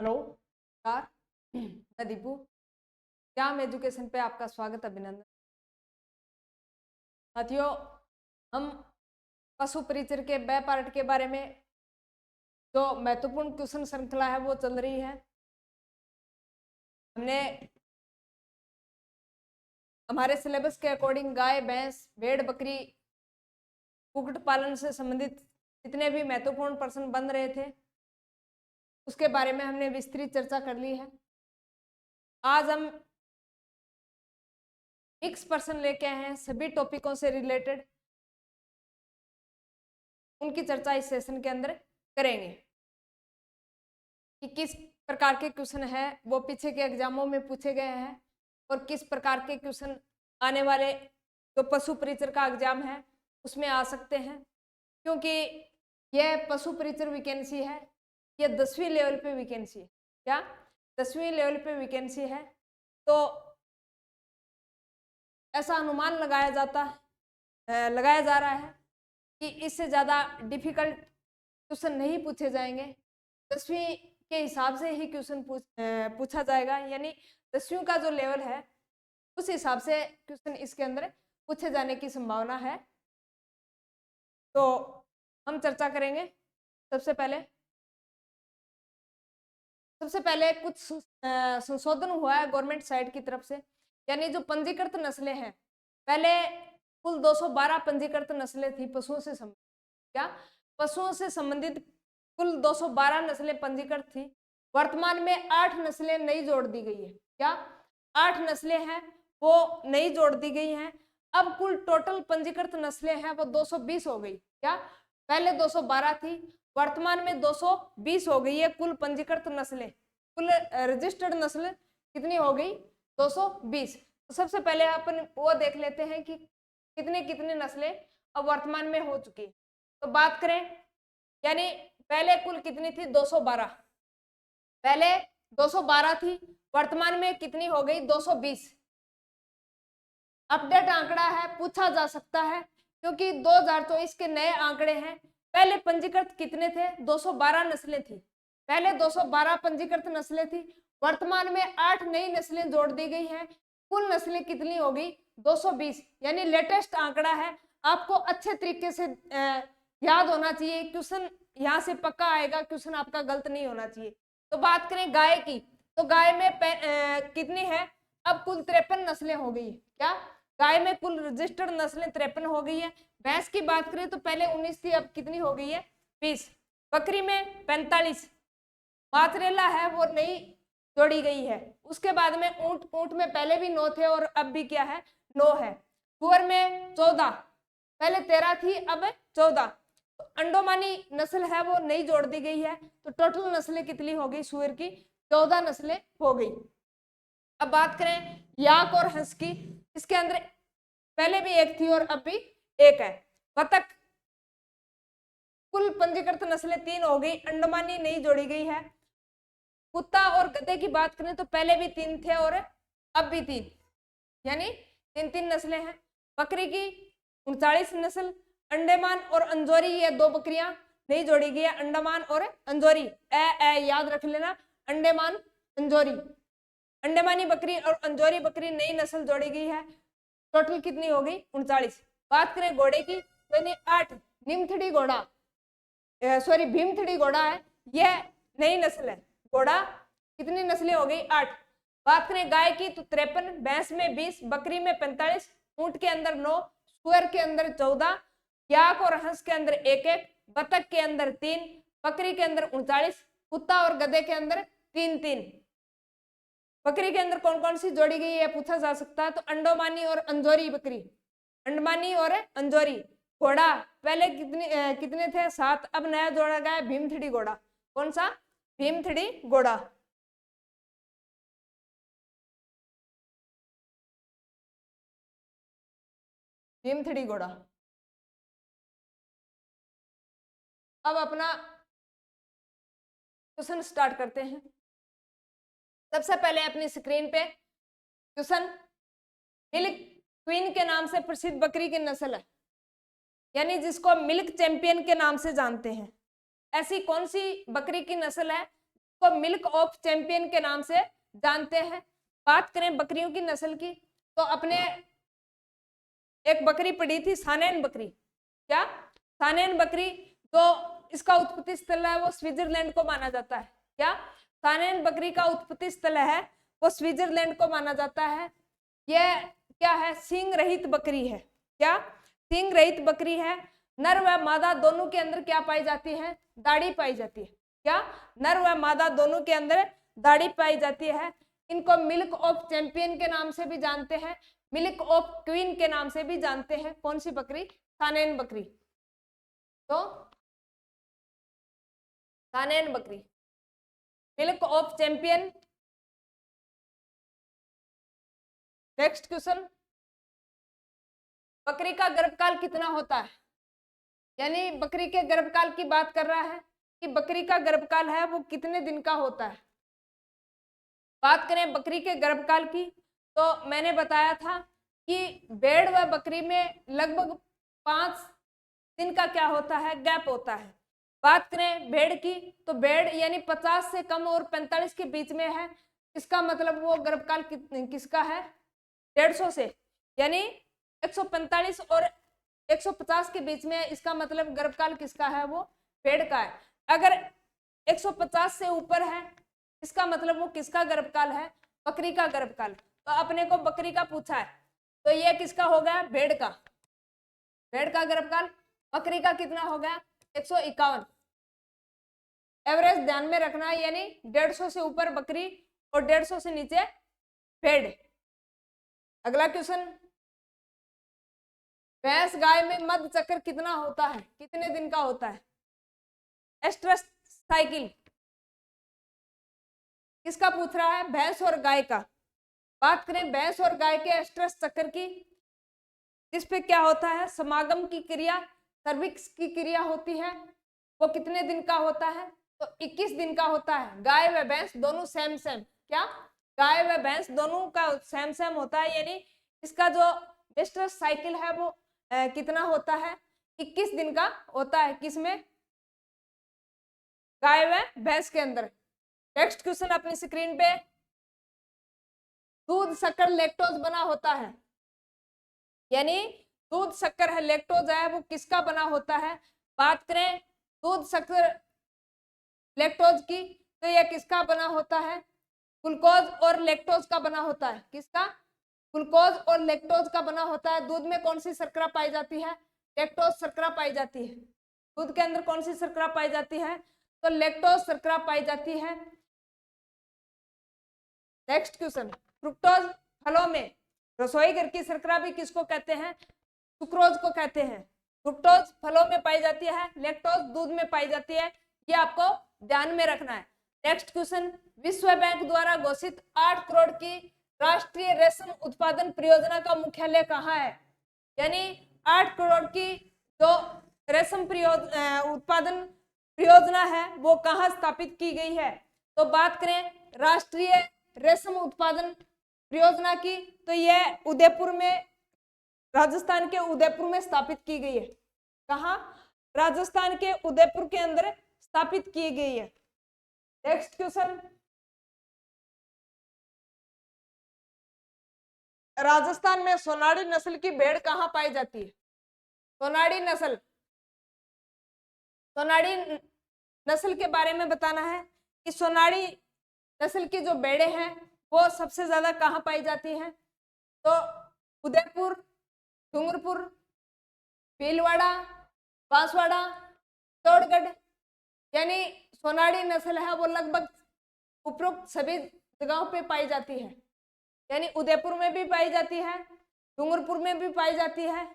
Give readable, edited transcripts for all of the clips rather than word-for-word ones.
Hello, नमस्कार। मैं Deepu. Shyam education पे आपका स्वागत, अभिनंदन। साथियों, हम पशु परिचर के ब पार्ट के बारे में जो महत्वपूर्ण क्वेश्चन श्रृंखला है वो चल रही है। हमने हमारे सिलेबस के अकॉर्डिंग गाय, भैंस, भेड़, बकरी, कुक्कुट पालन से संबंधित जितने भी महत्वपूर्ण प्रश्न बन रहे थे उसके बारे में हमने विस्तृत चर्चा कर ली है। आज हम मिक्स प्रश्न लेके आए हैं, सभी टॉपिकों से रिलेटेड उनकी चर्चा इस सेशन के अंदर करेंगे कि किस प्रकार के क्वेश्चन है वो पीछे के एग्जामों में पूछे गए हैं और किस प्रकार के क्वेश्चन आने वाले जो पशु परिचर का एग्जाम है उसमें आ सकते हैं। क्योंकि यह पशु परिचर वैकेंसी है, यह 10वीं लेवल पे वैकेंसी है। क्या 10वीं लेवल पे वैकेंसी है? तो ऐसा अनुमान लगाया जा रहा है कि इससे ज़्यादा डिफिकल्ट क्वेश्चन नहीं पूछे जाएंगे। 10वीं के हिसाब से ही क्वेश्चन पूछा जाएगा, यानी 10वीं का जो लेवल है उस हिसाब से क्वेश्चन इसके अंदर पूछे जाने की संभावना है। तो हम चर्चा करेंगे। सबसे पहले कुछ संशोधन हुआ है गवर्नमेंट साइड की तरफ से, यानी जो पंजीकृत नस्लें हैं, पहले कुल 212 पंजीकृत नस्लें थी पशुओं से संबंधित। क्या पशुओं से संबंधित कुल 212 नस्लें पंजीकृत थी। वर्तमान में 8 नस्लें नई जोड़ दी गई है। क्या 8 नस्लें हैं वो नई जोड़ दी गई हैं। अब कुल टोटल पंजीकृत नस्लें हैं वो 220 हो गई। क्या पहले 212 थी, वर्तमान में 220 हो गई है कुल पंजीकृत नस्लें। कुल रजिस्टर्ड नस्ल कितनी हो गई? 220। तो सबसे पहले अपन वो देख लेते हैं कि कितनी नस्लें अब वर्तमान में हो चुकी। तो बात करें, यानी पहले कुल कितनी थी? 212। पहले 212 थी, वर्तमान में कितनी हो गई? 220। अपडेट आंकड़ा है, पूछा जा सकता है क्योंकि 2024 के नए आंकड़े हैं। पहले पंजीकृत कितने थे? 212 नस्लें थी। पहले 212 पंजीकृत नस्लें थी, वर्तमान में 8 नई नस्लें जोड़ दी गई हैं। कुल नस्लें कितनी हो गई? 220, यानी लेटेस्ट आंकड़ा है। आपको अच्छे तरीके से याद होना चाहिए, क्वेश्चन यहाँ से पक्का आएगा, क्वेश्चन आपका गलत नहीं होना चाहिए। तो बात करें गाय की, तो गाय में कितनी है? अब कुल 53 नस्लें हो गई। क्या गाय में कुल रजिस्टर्ड नस्लें 53 हो गई है। भैंस की बात करें तो पहले 19 थी, अब कितनी हो गई है? 20। बकरी में 45। मात्रेला है वो नई जोड़ी गई है। उसके बाद में ऊंट में पहले भी 9 थे और अब भी क्या है? 9 है। सुअर में 14, पहले 13 थी अब 14। तो अंडोमानी नस्ल है वो नई जोड़ दी गई है। तो टोटल नस्लें कितनी हो गई? सुअर की 14 नस्लें हो गई। अब बात करें याक और हंस की, इसके अंदर पहले भी एक थी और अब भी एक है। बतख, कुल पंजीकृत नस्लें 3 हो गई, अंडमानी नई जोड़ी गई है। कुत्ता और गधे की बात करें तो पहले भी 3 थे और अब भी 3, यानी 3 नस्लें हैं। बकरी की 39 नस्ल, अंडमान और अंजोरी, ये 2 बकरियां नई जोड़ी गई है, अंडमान और अंजोरी। याद रख लेना, अंडमान अंजोरी। अंडमानी बकरी और अंजोरी बकरी नई नस्ल जोड़ी गई है। टोटल कितनी हो गई? 39। बात करें घोड़े की तो 8, निमथड़ी घोड़ा, सॉरी भीमथड़ी घोड़ा है, यह नई नस्ल है। घोड़ा कितनी नस्लें हो गई? 8। बात करें गाय की तो 53, भैंस में 20, बकरी में 45, ऊंट के अंदर 9, सुअर के अंदर 14, याक और हंस के अंदर 1, बतख के अंदर 3, बकरी के अंदर 39, कुत्ता और गधे के अंदर 3। बकरी के अंदर कौन कौन सी जोड़ी गई है पूछा जा सकता है। तो अंडोमानी और अंजोरी बकरी, अंडमानी और अंजोरी। घोड़ा पहले कितने थे? 7, अब नया जोड़ा गया भीमथड़ी घोड़ा। कौन सा? भीमथड़ी घोड़ा। भीमथड़ी घोड़ा। अब अपना क्वेश्चन स्टार्ट करते हैं। सबसे पहले अपनी स्क्रीन पे क्वेश्चन, मिल्क क्वीन के नाम से प्रसिद्ध बकरी की नस्ल है, यानी जिसको मिल्क चैंपियन के नाम से जानते हैं, ऐसी कौन सी बकरी की नस्ल है उसको मिल्क ऑफ चैंपियन के नाम से जानते हैं। बात करें बकरियों की नस्ल की, तो अपने एक बकरी पड़ी थी सानेन बकरी। क्या? सानेन बकरी, तो इसका उत्पत्ति स्थल है वो स्विट्जरलैंड को माना जाता है। क्या? सानेन बकरी का उत्पत्ति स्थल है वो स्विट्जरलैंड को माना जाता है। यह क्या है? सींग रहित बकरी है। क्या? सींग रहित बकरी है। नर व मादा दोनों के अंदर क्या पाई जाती है? दाढ़ी पाई जाती है। क्या? नर व मादा दोनों के अंदर दाढ़ी पाई जाती है। इनको मिल्क ऑफ चैंपियन के नाम से भी जानते हैं, मिल्क ऑफ क्वीन के नाम से भी जानते हैं। कौन सी बकरी? सानेन बकरी। तो सानेन बकरी, milk of champion. Next question, बकरी का गर्भकाल कितना होता है? यानी बकरी के गर्भकाल की बात कर रहा है कि बकरी का गर्भकाल है वो कितने दिन का होता है। बात करें बकरी के गर्भकाल की, तो मैंने बताया था कि भेड़ व बकरी में लगभग 5 दिन का क्या होता है? गैप होता है। बात करें भेड़ की, तो भेड़ यानी 50 से कम और 45 के बीच में है। इसका मतलब वो गर्भकाल किसका है? 150 से, यानी 145 और 150 के बीच में है। इसका मतलब गर्भकाल किसका है? वो भेड़ का है। अगर 150 से ऊपर है, इसका मतलब वो किसका गर्भकाल है? बकरी का गर्भकाल। तो अपने को बकरी का पूछा है, तो ये किसका हो गया? भेड़ का। भेड़ का गर्भकाल। बकरी का कितना हो गया? 151। एवरेज ध्यान में रखना है, यानी 150 से ऊपर बकरी और 150 से नीचे भेड़। अगला क्वेश्चन, भैंस गाय में मध्य चक्र कितना होता है? कितने दिन का होता है? Oestrus cycle. किसका पूछ रहा है? भैंस और गाय का। बात करें भैंस और गाय के एस्ट्रस चक्र की, इस पे क्या होता है? समागम की क्रिया, सर्विक्स की क्रिया होती है। वो कितने दिन का होता है? तो 21 दिन का होता है। गाय व भैंस दोनों सेम सेम। क्या? गाय व भैंस दोनों का सेम सेम होता है, यानी इसका जो एस्ट्रस साइकिल है वो कितना होता है? 21 दिन का होता है। किसमें? गाय व भैंस के अंदर। नेक्स्ट क्वेश्चन अपनी स्क्रीन पे, दूध शक्कर लैक्टोज बना होता है, यानी दूध शक्कर है लैक्टोज है वो किसका बना होता है? बात करें दूध शक्कर लैक्टोज की, तो यह किसका बना होता है? ग्लूकोज और लैक्टोज का बना होता है। किसका? ग्लूकोज और लैक्टोज का बना होता है। दूध में कौन सी शर्करा पाई जाती है? लैक्टोज शर्करा पाई जाती है। दूध के अंदर कौन सी शर्करा पाई जाती है? तो लैक्टोज शर्करा पाई जाती है। नेक्स्ट क्वेश्चन, फ्रुक्टोज फलों में, रसोई घर की शर्करा भी किसको कहते हैं? सुक्रोज को कहते हैं। फ्रुक्टोज फलों में पाई जाती है, लैक्टोज दूध में पाई जाती है। ये आपको ध्यान में रखना है। नेक्स्ट क्वेश्चन, विश्व बैंक द्वारा घोषित 8 करोड़ की राष्ट्रीय रेशम उत्पादन परियोजना का मुख्यालय कहाँ है? यानी 8 करोड़ की जो रेशम उत्पादन परियोजना है वो कहाँ स्थापित की गई है? तो बात करें राष्ट्रीय रेशम उत्पादन परियोजना की, तो यह उदयपुर में, राजस्थान के उदयपुर में स्थापित की गई है। कहाँ? राजस्थान के उदयपुर के अंदर स्थापित की गई है। नेक्स्ट क्वेश्चन, राजस्थान में सोनाड़ी नस्ल की भेड़ कहाँ पाई जाती है? सोनाड़ी नस्ल, सोनाड़ी नस्ल के बारे में बताना है कि सोनाड़ी नस्ल की जो भेड़ें हैं वो सबसे ज्यादा कहाँ पाई जाती हैं? तो उदयपुर, डूंगरपुर, भीलवाड़ा, बांसवाड़ा, चित्तौड़गढ़। यानी सोनाड़ी नस्ल है वो लगभग उपरोक्त सभी जगहों पे पाई जाती है। यानी उदयपुर में भी पाई जाती है, डूंगरपुर में भी पाई जाती है,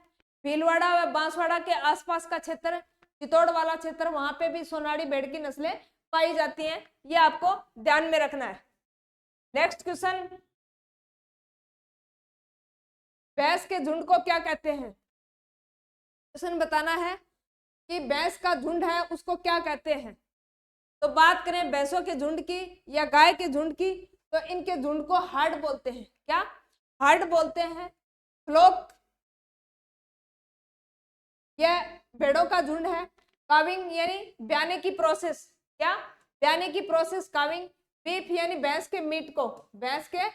भीलवाड़ा व बांसवाड़ा के आसपास का क्षेत्र, चित्तौड़ वाला क्षेत्र, वहां पे भी सोनाड़ी भेड़ की नस्लें पाई जाती हैं। ये आपको ध्यान में रखना है। नेक्स्ट क्वेश्चन, भैंस के झुंड को क्या कहते हैं? क्वेश्चन बताना है कि भैंस का झुंड है उसको क्या कहते हैं। तो बात करें भैंसों के झुंड की या गाय के झुंड की, तो इनके झुंड को हर्ड बोलते हैं। क्या? हर्ड बोलते हैं। फ्लोक, यह भेड़ों का झुंड है। काविंग यानी ब्याने की प्रोसेस, क्या? ब्याने की प्रोसेस काविंग, बीफ यानी भैंस के मीट को, भैंस के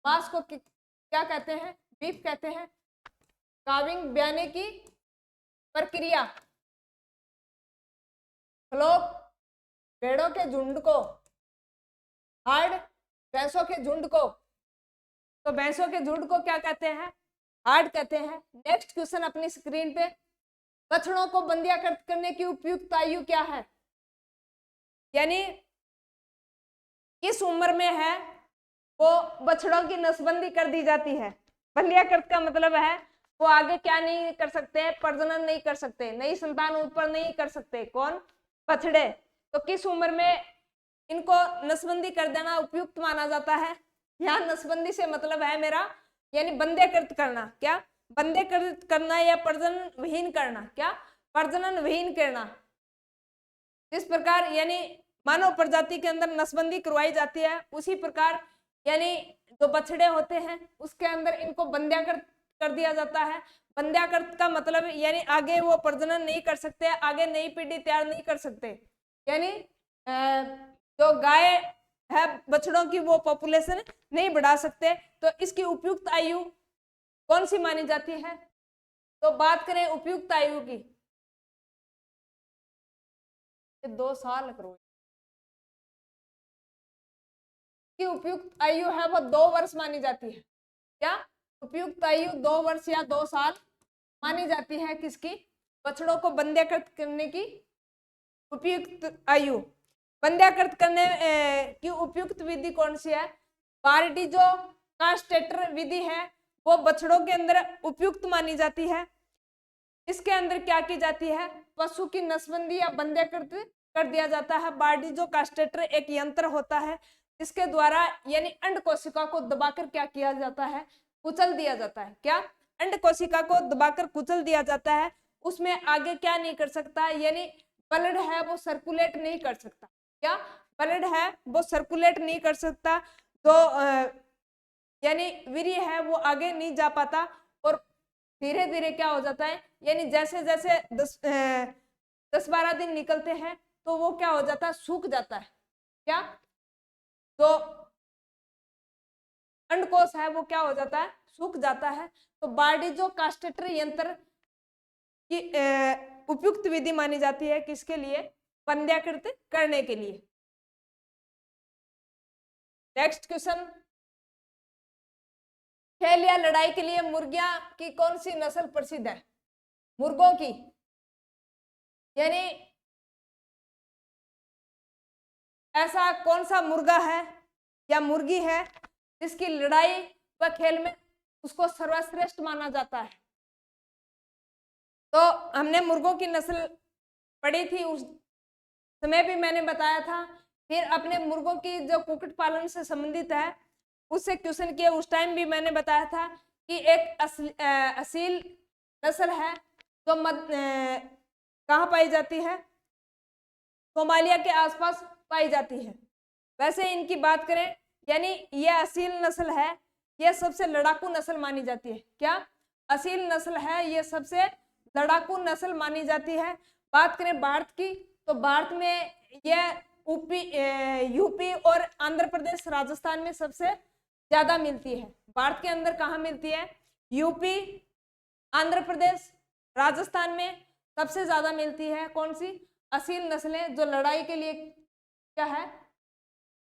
मांस को क्या कहते हैं, बीफ कहते हैं। काविंग ब्याने की प्रक्रिया, फ्लोक भेड़ों के झुंड को, हार्ड भैंसों के झुंड को, तो भैंसों के झुंड को क्या कहते हैं, हार्ड कहते हैं। नेक्स्ट क्वेश्चन अपनी स्क्रीन पे, बछड़ों को बंध्याकृत करने की उपयुक्त आयु क्या है, यानी किस उम्र में है वो बछड़ों की नसबंदी कर दी जाती है। बंध्याकृत का मतलब है वो आगे क्या नहीं कर सकते, प्रजनन नहीं कर सकते, नई संतान उत्पन्न नहीं कर सकते, कौन, बछड़े। तो किस उम्र में इनको नसबंदी कर देना उपयुक्त माना जाता है। यहाँ नसबंदी से मतलब है मेरा यानी बंध्याकृत करना, क्या बंध्याकृत करना या प्रजनन विहीन करना, क्या प्रजनन विहीन करना। जिस प्रकार यानी मानव प्रजाति के अंदर नसबंदी करवाई जाती है, उसी प्रकार यानी जो बछड़े होते हैं उसके अंदर इनको बंध्याकृत कर दिया जाता है। बंध्याकृत का मतलब यानी आगे वो प्रजनन नहीं कर सकते, आगे नई पीढ़ी तैयार नहीं कर सकते, यानी जो गाय है बछड़ों की वो पॉपुलेशन नहीं बढ़ा सकते। तो इसकी उपयुक्त आयु कौन सी मानी जाती है, तो बात करें उपयुक्त आयु की, 2 साल करो की उपयुक्त आयु है वो 2 वर्ष मानी जाती है। क्या उपयुक्त आयु 2 वर्ष या 2 साल मानी जाती है, किसकी, बछड़ों को बंध्याकृत करने की उपयुक्त आयु। बंध्याकृत करने की उपयुक्त विधि कौन सी है, बारडी जो कास्टेटर विधि है वो बछड़ों के अंदर उपयुक्त मानी जाती है। इसके अंदर क्या की जाती है, पशु की नसबंदी या बंध्याकृत कर दिया जाता है। बारडी जो कास्टेटर एक यंत्र होता है जिसके द्वारा यानी अंड कोशिका को दबाकर क्या किया जाता है, कुचल दिया जाता है। क्या अंड कोशिका को दबाकर कुचल दिया जाता है, उसमें आगे क्या नहीं कर सकता, यानी ब्लड है वो सर्कुलेट नहीं कर सकता। क्या ब्लड है वो सर्कुलेट नहीं कर सकता, तो यानी वीर्य है वो आगे नहीं जा पाता और धीरे धीरे क्या हो जाता है, यानी जैसे जैसे 10-12 दिन निकलते हैं तो वो क्या हो जाता है, सूख जाता है। क्या तो अंडकोश है वो क्या हो जाता है, सूख जाता है। तो बारडी जो कास्टेटर यंत्र की उपयुक्त विधि मानी जाती है, किसके लिए, बंध्याकृत करने के लिए। नेक्स्ट क्वेश्चन, खेल या लड़ाई के लिए मुर्गियां की कौन सी नस्ल प्रसिद्ध है, मुर्गों की, यानी ऐसा कौन सा मुर्गा है या मुर्गी है जिसकी लड़ाई व खेल में उसको सर्वश्रेष्ठ माना जाता है। तो हमने मुर्गों की नस्ल पढ़ी थी, उस समय भी मैंने बताया था। फिर अपने मुर्गों की जो कुक्कुट पालन से संबंधित है उससे क्वेश्चन किया, उस टाइम भी मैंने बताया था कि एक असील नस्ल है जो कहाँ पाई जाती है, सोमालिया के आसपास पाई जाती है। वैसे इनकी बात करें यानी यह असील नस्ल है, यह सबसे लड़ाकू नस्ल मानी जाती है। क्या असील नस्ल है, यह सबसे लड़ाकू नस्ल मानी जाती है। बात करें भारत की, तो भारत में यह यूपी और आंध्र प्रदेश राजस्थान में सबसे ज्यादा मिलती है। भारत के अंदर कहाँ मिलती है, यूपी आंध्र प्रदेश राजस्थान में सबसे ज्यादा मिलती है। कौन सी, असील नस्लें जो लड़ाई के लिए क्या है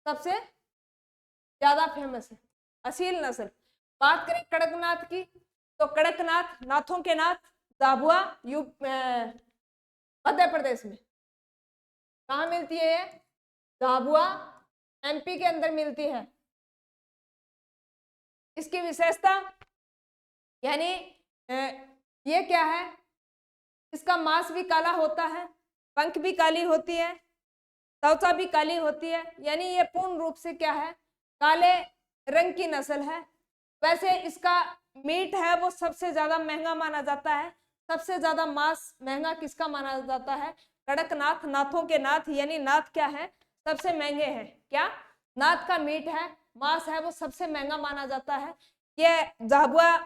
सबसे ज्यादा फेमस है, असील नस्ल। बात करें कड़कनाथ की, तो कड़कनाथ नाथों के नाथ झाबुआ मध्य प्रदेश में कहाँ मिलती है, ये झाबुआ एमपी के अंदर मिलती है। इसकी विशेषता यानी ये क्या है, इसका मांस भी काला होता है, पंख भी काली होती है, त्वचा भी काली होती है, यानी ये पूर्ण रूप से क्या है, काले रंग की नस्ल है। वैसे इसका मीट है वो सबसे ज्यादा महंगा माना जाता है। सबसे ज्यादा मांस महंगा किसका माना जाता है, कड़कनाथ, नाथों के नाथ, यानी नाथ क्या है सबसे महंगे हैं। क्या नाथ का मीट है, मांस है वो सबसे महंगा माना जाता है। ये झाबुआ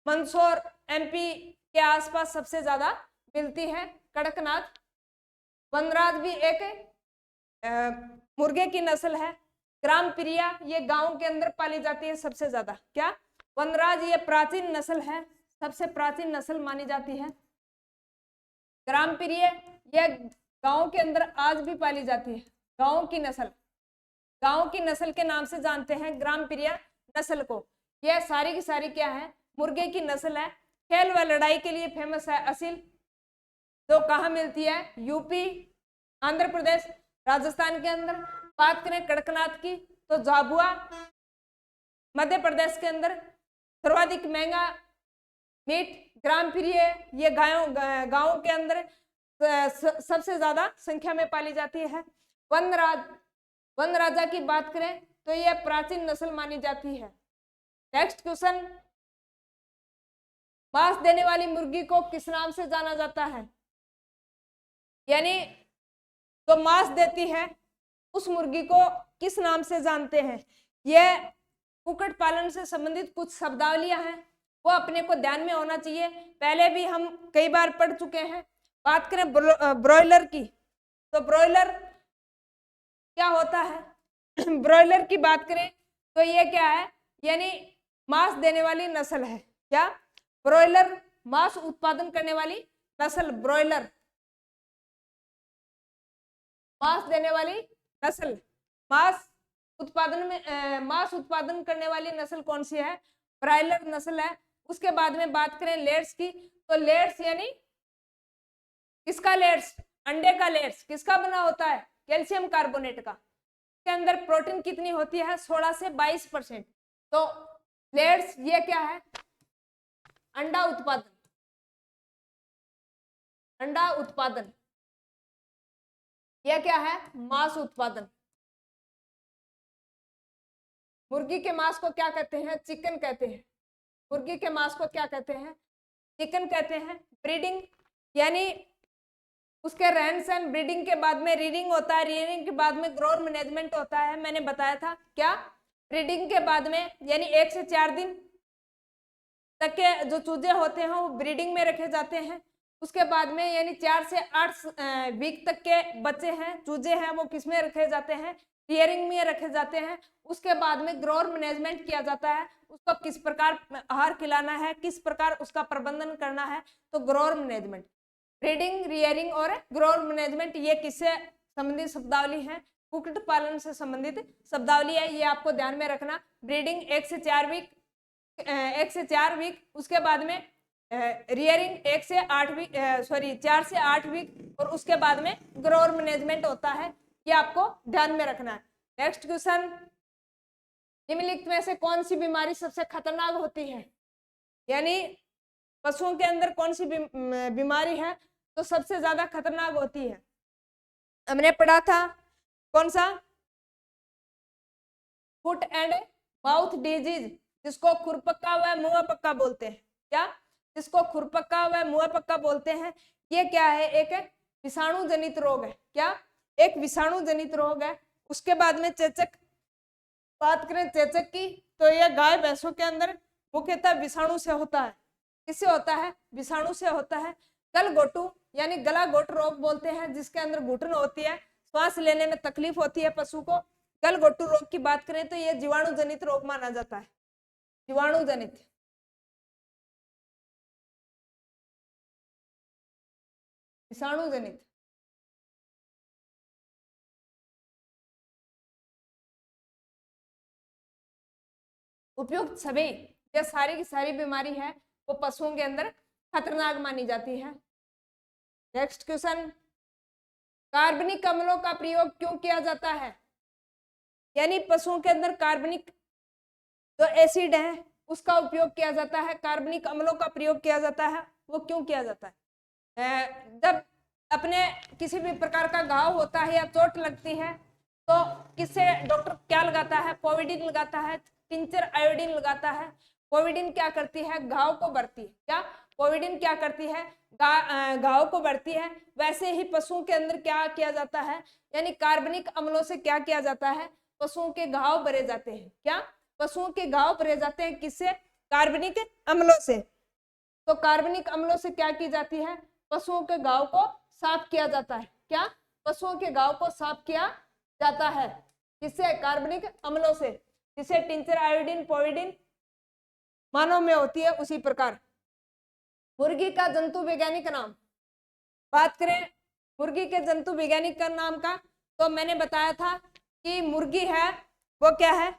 मंदसौर एमपी के आसपास सबसे ज्यादा मिलती है कड़कनाथ। वनराज भी एक मुर्गे की नस्ल है। ग्राम प्रिया ये गांव के अंदर पाली जाती है सबसे ज्यादा। क्या? वनराज ये प्राचीन नस्ल है, सबसे प्राचीन नस्ल मानी जाती है। ग्राम प्रिय यह गांव के अंदर आज भी पाली जाती है। गांव की नस्ल, गांव की नस्ल के नाम से जानते हैं ग्राम प्रिय नस्ल को। यह सारी की सारी क्या है? मुर्गे की नस्ल है। खेल व लड़ाई के लिए फेमस है असील। तो कहाँ मिलती है? यूपी, आंध्र प्रदेश, राजस्थान के अंदर। बात करें कड़कनाथ की तो झाबुआ मध्य प्रदेश के अंदर। सर्वाधिक महंगा मीट ग्राम प्रिय ये गांव के अंदर सबसे ज्यादा संख्या में पाली जाती है। वन राजा की बात करें तो यह प्राचीन नस्ल मानी जाती है। नेक्स्ट क्वेश्चन, मांस देने वाली मुर्गी को किस नाम से जाना जाता है? यानी जो मांस देती है उस मुर्गी को किस नाम से जानते हैं? यह कुक्कुट पालन से संबंधित कुछ शब्दावलियां हैं, वो अपने को ध्यान में होना चाहिए। पहले भी हम कई बार पढ़ चुके हैं। बात करें ब्रॉयलर की तो ब्रॉयलर क्या होता है? ब्रॉयलर की बात करें तो ये क्या है? यानी मांस देने वाली नस्ल है। क्या? ब्रॉयलर मांस उत्पादन करने वाली नस्ल ब्रॉयलर, मांस देने वाली नस्ल। मांस उत्पादन करने वाली नस्ल कौन सी है? ब्रॉयलर नस्ल है। उसके बाद में बात करें लेयर्स की तो लेयर्स यानी किसका लेयर्स? अंडे का लेयर्स किसका बना होता है? कैल्शियम कार्बोनेट का। इसके अंदर प्रोटीन कितनी होती है? 16 से 22%। तो लेयर्स ये क्या है? अंडा उत्पादन, अंडा उत्पादन। यह क्या है? मांस उत्पादन। मुर्गी के मांस को क्या कहते हैं? चिकन कहते हैं। मुर्गी के मांस को क्या कहते हैं? चिकन कहते हैं। ब्रीडिंग यानी उसके रहन सहन, ब्रीडिंग के बाद में रीडिंग होता है, रीडिंग के बाद में ग्रोथ मैनेजमेंट होता है। मैंने बताया था क्या? ब्रीडिंग के बाद में यानी 1 से 4 दिन तक के जो चूजे होते हैं वो ब्रीडिंग में रखे जाते हैं। उसके बाद में यानी 4 से 8 वीक तक के बच्चे हैं, चूजे हैं, वो किस में रखे जाते हैं? रियरिंग में रखे जाते हैं। उसके बाद में ग्रोथ मैनेजमेंट किया जाता है, उसको किस प्रकार आहार खिलाना है, किस प्रकार उसका प्रबंधन करना है। तो ग्रोथ मैनेजमेंट, ब्रीडिंग, रियरिंग और ग्रोथ मैनेजमेंट ये किससे संबंधित शब्दावली है? कुक्कुट पालन से संबंधित शब्दावली है। ये आपको ध्यान में रखना। ब्रीडिंग 1 से 4 वीक, 1 से 4 वीक। उसके बाद में रियरिंग 1 से 8 वीक, 4 से 8 वीक। और उसके बाद में ग्रोथ मैनेजमेंट होता है। ये आपको ध्यान में रखना है। नेक्स्ट क्वेश्चन, निम्नलिखित में से कौन सी बीमारी सबसे खतरनाक होती है? यानी पशुओं के अंदर कौन सी बीमारी है तो सबसे ज्यादा खतरनाक होती है? हमने पढ़ा था कौन सा? फुट एंड माउथ डिजीज, जिसको खुरपक्का व मुंह पक्का बोलते हैं। क्या? जिसको खुरपक्का व मुंह पक्का बोलते हैं। ये क्या है? एक विषाणु जनित रोग है। क्या? एक विषाणु जनित रोग है। उसके बाद में चेचक, बात करें चेचक की तो यह गाय भैंसों के अंदर मुख्यतः विषाणु से होता है। किससे होता है? विषाणु से होता है। गलघोटू यानी गला घोट रोग बोलते हैं, जिसके अंदर घुटन होती है, श्वास लेने में तकलीफ होती है पशु को। गलघोटू रोग की बात करें तो यह जीवाणु जनित रोग माना जाता है। जीवाणु जनित, विषाणु जनित। उपयुक्त सभी, यह सारी की सारी बीमारी है वो पशुओं के अंदर खतरनाक मानी जाती है। नेक्स्ट क्वेश्चन, कार्बनिक अम्लों का प्रयोग क्यों किया जाता है? यानी पशुओं के अंदर कार्बनिक जो एसिड है उसका उपयोग किया जाता है, कार्बनिक अम्लों का प्रयोग किया जाता है। वो क्यों किया जाता है? जब अपने किसी भी प्रकार का घाव होता है या चोट लगती है तो किससे डॉक्टर क्या लगाता है? पोविडिन लगाता है, टिंचर आयोडीन लगाता है। पोविडिन क्या करती है? घाव को भरती है। क्या? पोविडिन क्या करती है? घाव को भरती है। वैसे ही पशुओं के अंदर क्या किया जाता है? यानी कार्बनिक अम्लों से क्या किया जाता है? पशुओं के घाव भरे जाते हैं। क्या? पशुओं के घाव भरे जाते हैं किससे? कार्बनिक अम्लों से। तो कार्बनिक अम्लों से क्या की जाती है? पशुओं के घाव को साफ किया जाता है। क्या? पशुओं के घाव को साफ किया जाता है। किससे? कार्बनिक अम्लों से। जिसे टिंचर, आयोडीन, पोविडीन मानव में होती है, उसी प्रकार मुर्गी का जंतु वैज्ञानिक नाम। बात करें मुर्गी के जंतु वैज्ञानिक का नाम का, तो मैंने बताया था कि मुर्गी है वो क्या है?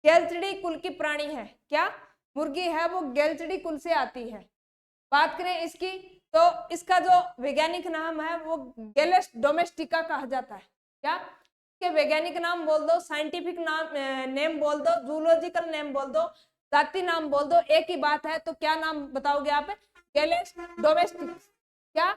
गैलचिडी कुल की प्राणी है। क्या? मुर्गी है वो गैलचिडी कुल से आती है। बात करें इसकी, तो इसका जो वैज्ञानिक नाम है वो गैलस डोमेस्टिका कहा जाता है। क्या? के वैज्ञानिक नाम बोल दो, साइंटिफिक नाम नेम बोल दो, जूलॉजिकल नेम बोल दो, जाति नाम बोल दो, एक ही बात है। तो क्या नाम बताओगे आप? गैलस डोमेस्टिक्स। क्या?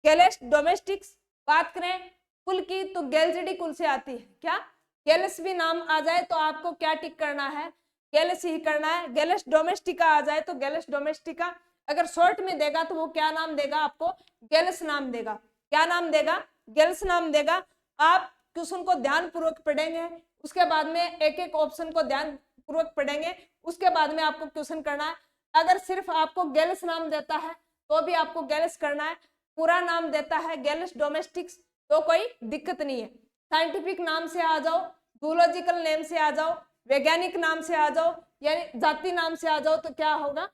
गैलस डोमेस्टिक्स। बात करें कुल की, तो गैलचिडी कुल से आती है। क्या? गैलस भी नाम आ जाए तो आपको क्या टिक करना है? गैलस ही करना है। गैलस डोमेस्टिका आ जाए तो गैलस डोमेस्टिका। अगर शॉर्ट में देगा तो वो क्या नाम देगा आपको? गैलस नाम देगा। क्या नाम देगा? गैलस नाम देगा। आप क्वेश्चन को ध्यान पूर्वक पढ़ेंगे, उसके बाद में एक एक ऑप्शन को ध्यान पूर्वक पढ़ेंगे, उसके बाद में आपको क्वेश्चन करना है। अगर सिर्फ आपको गैलस नाम देता है तो भी आपको गैलस करना है। पूरा नाम देता है गैलस डोमेस्टिक्स तो कोई दिक्कत नहीं है। साइंटिफिक नाम से आ जाओ, जूलॉजिकल नेम से आ जाओ, वैज्ञानिक नाम से आ जाओ, यानी जाति नाम से आ जाओ, तो क्या होगा?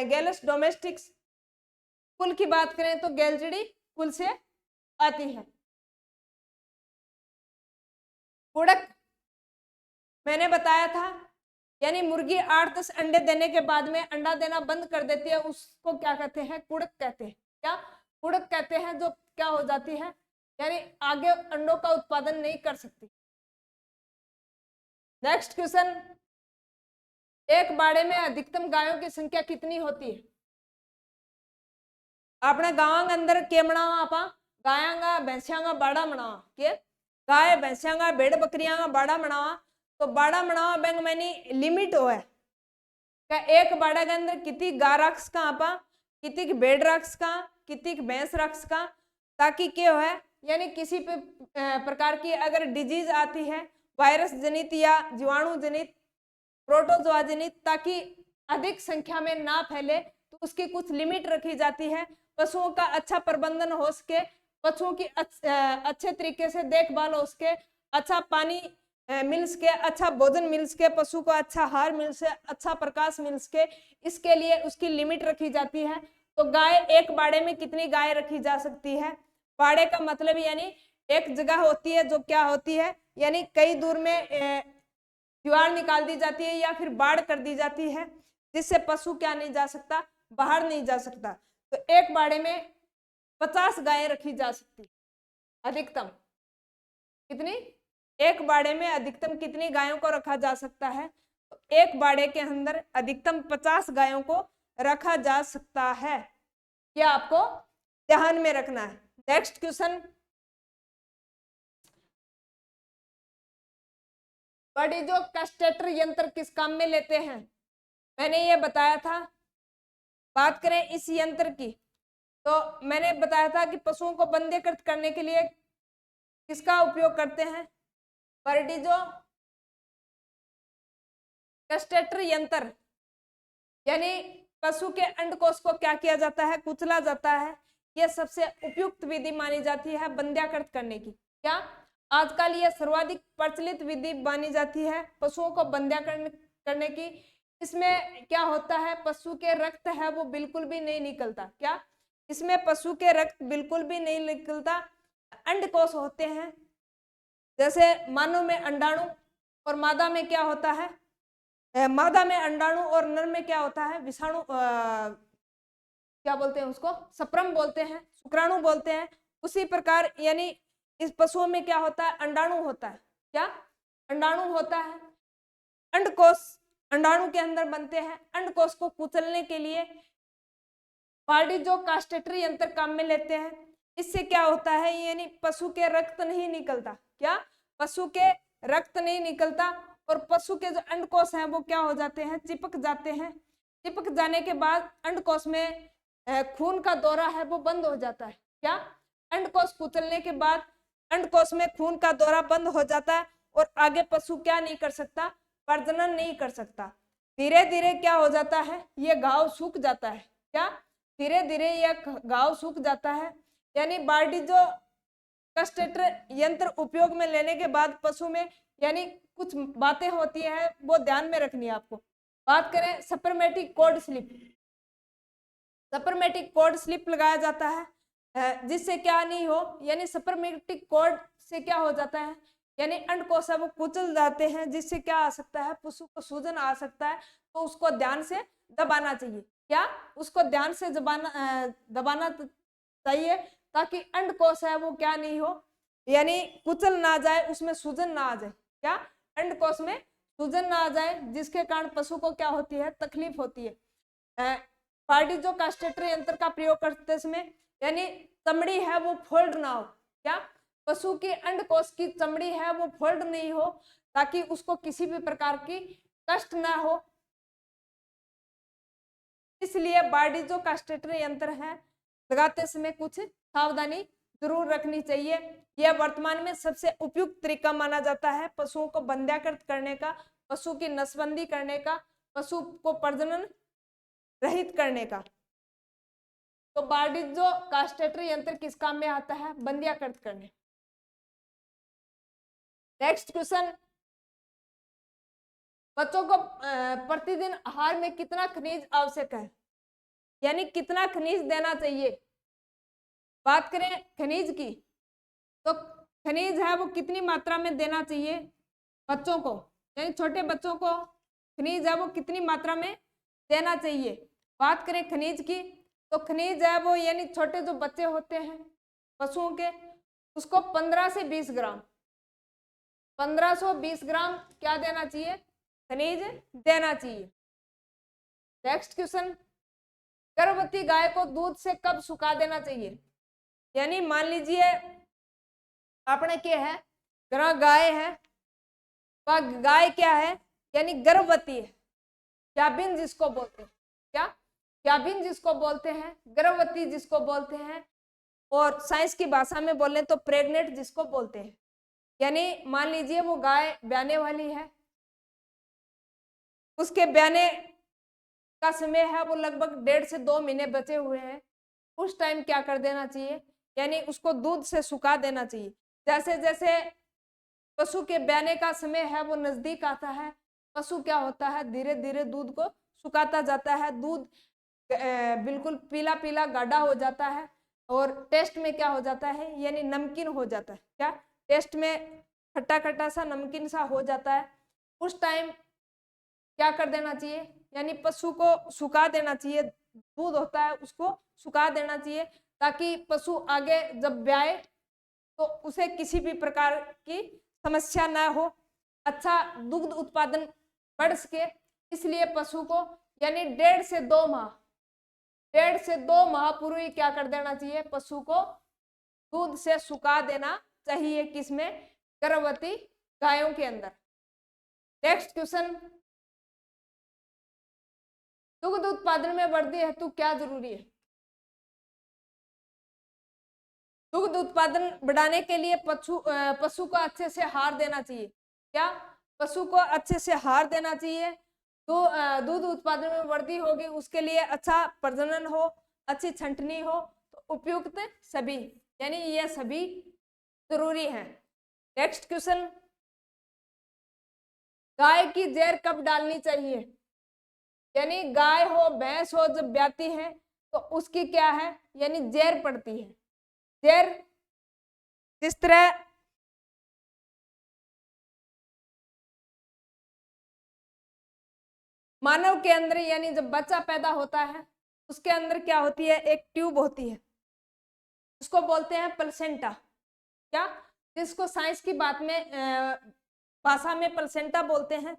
गैलस डोमेस्टिक्स। कुल की बात करें तो गैलचिडी कुल से आती है। कुड़क मैंने बताया था, यानी मुर्गी 8-10 अंडे देने के बाद में अंडा देना बंद कर देती है, उसको क्या कहते हैं? कुड़क कहते हैं। क्या? कुड़क कहते हैं, जो क्या हो जाती है, यानी आगे अंडों का उत्पादन नहीं कर सकती। नेक्स्ट क्वेश्चन, एक बाड़े में अधिकतम गायों की संख्या कितनी होती है? अपने गांव के अंदर के बनावा आपा? गायां का भैंसियां का बाड़ा बनावा। के? गाय भैंसियां का भेड़ बकरियां का बाड़ा बनावा। तो बाड़ा बनावा बैंक में लिमिट हो है क्या? एक बाड़ा के अंदर कितनी गाय रख का आपा, कितनी भेड़ रख का, कितनी भैंस रख का, ताकि क्या है, यानी किसी पे प्रकार की अगर डिजीज आती है, वायरस जनित या जीवाणु जनित, प्रोटोजोआ जनित, ताकि अधिक संख्या में ना फैले, तो उसकी कुछ लिमिट रखी जाती है। पशुओं का अच्छा प्रबंधन हो सके, पशुओं की अच्छे तरीके से देखभाल हो सके, अच्छा पानी मिल सके, अच्छा भोजन मिल सके, पशु को अच्छा आहार मिल सके, अच्छा प्रकाश मिल सके, इसके लिए उसकी लिमिट रखी जाती है। तो गाय, एक बाड़े में कितनी गाय रखी जा सकती है? बाड़े का मतलब यानी एक जगह होती है जो क्या होती है, यानी कई दूर में दीवार निकाल दी जाती है या फिर बाढ़ कर दी जाती है, जिससे पशु क्या नहीं जा सकता? बाहर नहीं जा सकता। तो एक बाड़े में 50 गायें रखी जा सकती, अधिकतम कितनी? एक बाड़े में अधिकतम कितनी गायों को रखा जा सकता है? तो एक बाड़े के अंदर अधिकतम 50 गायों को रखा जा सकता है। यह आपको ध्यान में रखना है। नेक्स्ट क्वेश्चन, बड़ी जो कैस्टेटर यंत्र किस काम में लेते हैं? मैंने ये बताया था। बात करें इस यंत्र की, तो मैंने बताया था कि पशुओं को बंदीकृत करने के लिए किसका उपयोग करते हैं? बर्डीजो कैस्टेटर यंत्र, यानी पशु के अंडकोश को क्या किया जाता है? कुचला जाता है। यह सबसे उपयुक्त विधि मानी जाती है बंध्याकृत करने की। क्या? आजकल यह सर्वाधिक प्रचलित विधि मानी जाती है पशुओं को बंध्याकरण करने की। इसमें क्या होता है? पशु के रक्त है वो बिल्कुल भी नहीं निकलता। क्या? इसमें पशु के रक्त बिल्कुल भी नहीं निकलता। अंडकोश होते हैं, जैसे मानव में अंडाणु और मादा में क्या होता है? मादा में अंडाणु और नर में क्या होता है? विषाणु, क्या बोलते हैं उसको? सप्रम बोलते हैं, शुक्राणु बोलते हैं। उसी प्रकार यानी इस पशुओं में क्या होता है? अंडाणु होता है। क्या? अंडाणु होता है। अंडकोश अंडाणु के अंदर बनते हैं। अंडकोश को कुचलने के लिए बार्डीजो कैस्टेटर यंत्र काम में लेते हैं। इससे क्या होता है? यानी पशु के रक्त नहीं निकलता। क्या? पशु के रक्त नहीं निकलता और पशु के जो अंडकोश हैं वो क्या हो जाते हैं? चिपक जाते हैं। चिपक जाने के बाद अंडकोश में खून का दौरा है वो बंद हो जाता है। क्या? अंडकोश कुचलने के बाद अंडकोश में खून का दौरा बंद हो जाता है और आगे पशु क्या नहीं कर सकता? प्रजनन नहीं कर सकता। धीरे धीरे क्या हो जाता है? ये घाव सूख जाता है। क्या? धीरे धीरे यह घाव सूख जाता है। यानी बार्डीजो कास्टेटर यंत्र उपयोग में लेने के बाद पशु में यानी कुछ बातें होती हैं वो ध्यान में रखनी है आपको। बात करें spermatic cord slip, spermatic cord slip लगाया जाता है जिससे क्या नहीं हो, यानी सप्रमेटिक कॉर्ड से क्या हो जाता है, यानी अंडकोश है वो कुचल जाते हैं, जिससे क्या आ सकता है, पशु को सूजन आ सकता है। तो उसको ध्यान से दबाना चाहिए, क्या उसको ध्यान से दबाना चाहिए ताकि अंडकोश है वो क्या नहीं हो, यानी कुचल ना जाए, उसमें सूजन ना आ जाए, क्या अंडकोश में सूजन ना आ जाए, जिसके कारण पशु को क्या होती है, तकलीफ होती है। बार्डिज़ो कास्टेटर यंत्र का प्रयोग करते समय यानी चमड़ी है वो फोल्ड ना हो, क्या पशु की अंडकोश की चमड़ी है वो फोल्ड नहीं हो, ताकि उसको किसी भी प्रकार की कष्ट ना हो। इसलिए बार्डिज़ो कास्टेटर यंत्र है लगाते समय कुछ सावधानी जरूर रखनी चाहिए। यह वर्तमान में सबसे उपयुक्त तरीका माना जाता है पशुओं को बंध्याकृत करने का, पशु की नसबंदी करने का, पशु को प्रजनन रहित करने का। तो बार्डिज़ो कास्टेटर यंत्र किस काम में आता है, बंध्याकृत करने। नेक्स्ट क्वेश्चन, बच्चों को प्रतिदिन आहार में कितना खनिज आवश्यक है, यानी कितना खनिज देना चाहिए। बात करें खनिज की तो खनिज है वो कितनी मात्रा में देना चाहिए बच्चों को, यानी छोटे बच्चों को खनिज है वो कितनी मात्रा में देना चाहिए। बात करें खनिज की तो खनिज है वो यानी छोटे जो बच्चे होते हैं पशुओं के, उसको 15 से 20 ग्राम 1520 ग्राम क्या देना चाहिए, खनिज देना चाहिए। नेक्स्ट क्वेश्चन, गर्भवती गाय को दूध से कब सुखा देना चाहिए, यानी मान लीजिए आपने क्या है, गाय है, गाय क्या है, यानी गर्भवती है, गाभिन जिसको बोलते हैं, क्या गाभिन जिसको बोलते हैं, गर्भवती जिसको बोलते हैं, और साइंस की भाषा में बोले तो प्रेग्नेंट जिसको बोलते हैं। यानी मान लीजिए वो गाय ब्याने वाली है, उसके ब्याने का समय है वो लगभग 1.5 से 2 महीने बचे हुए हैं, उस टाइम क्या कर देना चाहिए, यानी उसको दूध से सुखा देना चाहिए। जैसे जैसे पशु के ब्याने का समय है वो नजदीक आता है, पशु क्या होता है, धीरे धीरे दूध को सुखाता जाता है, दूध बिल्कुल पीला पीला गाढ़ा हो जाता है और टेस्ट में क्या हो जाता है, यानी नमकीन हो जाता है, क्या टेस्ट में खट्टा खट्टा सा नमकीन सा हो जाता है। उस टाइम क्या कर देना चाहिए, यानी पशु को सुखा देना चाहिए, दूध होता है उसको सुखा देना चाहिए, ताकि पशु आगे जब ब्याए तो उसे किसी भी प्रकार की समस्या ना हो, अच्छा दुग्ध उत्पादन बढ़ सके। इसलिए पशु को यानी 1.5 से 2 माह पूर्व ही क्या कर देना चाहिए, पशु को दूध से सुखा देना चाहिए, किसमें, गर्भवती गायों के अंदर। नेक्स्ट क्वेश्चन, दुग्ध उत्पादन में वृद्धि हेतु क्या जरूरी है। दुग्ध उत्पादन बढ़ाने के लिए पशु को अच्छे से आहार देना चाहिए, क्या पशु को अच्छे से आहार देना चाहिए, तो दूध उत्पादन में वृद्धि होगी, उसके लिए अच्छा प्रजनन हो, अच्छी छंटनी हो, तो उपयुक्त सभी, यानी ये सभी जरूरी है। नेक्स्ट क्वेश्चन, गाय की जैर कब डालनी चाहिए, यानी गाय हो भैंस हो जब ब्याती है तो उसकी क्या है, यानी जैर पड़ती है। जैर जिस तरह मानव के अंदर यानी जब बच्चा पैदा होता है उसके अंदर क्या होती है, एक ट्यूब होती है, उसको बोलते हैं प्लेसेंटा, क्या जिसको साइंस की बात में भाषा में प्लेसेंटा बोलते हैं,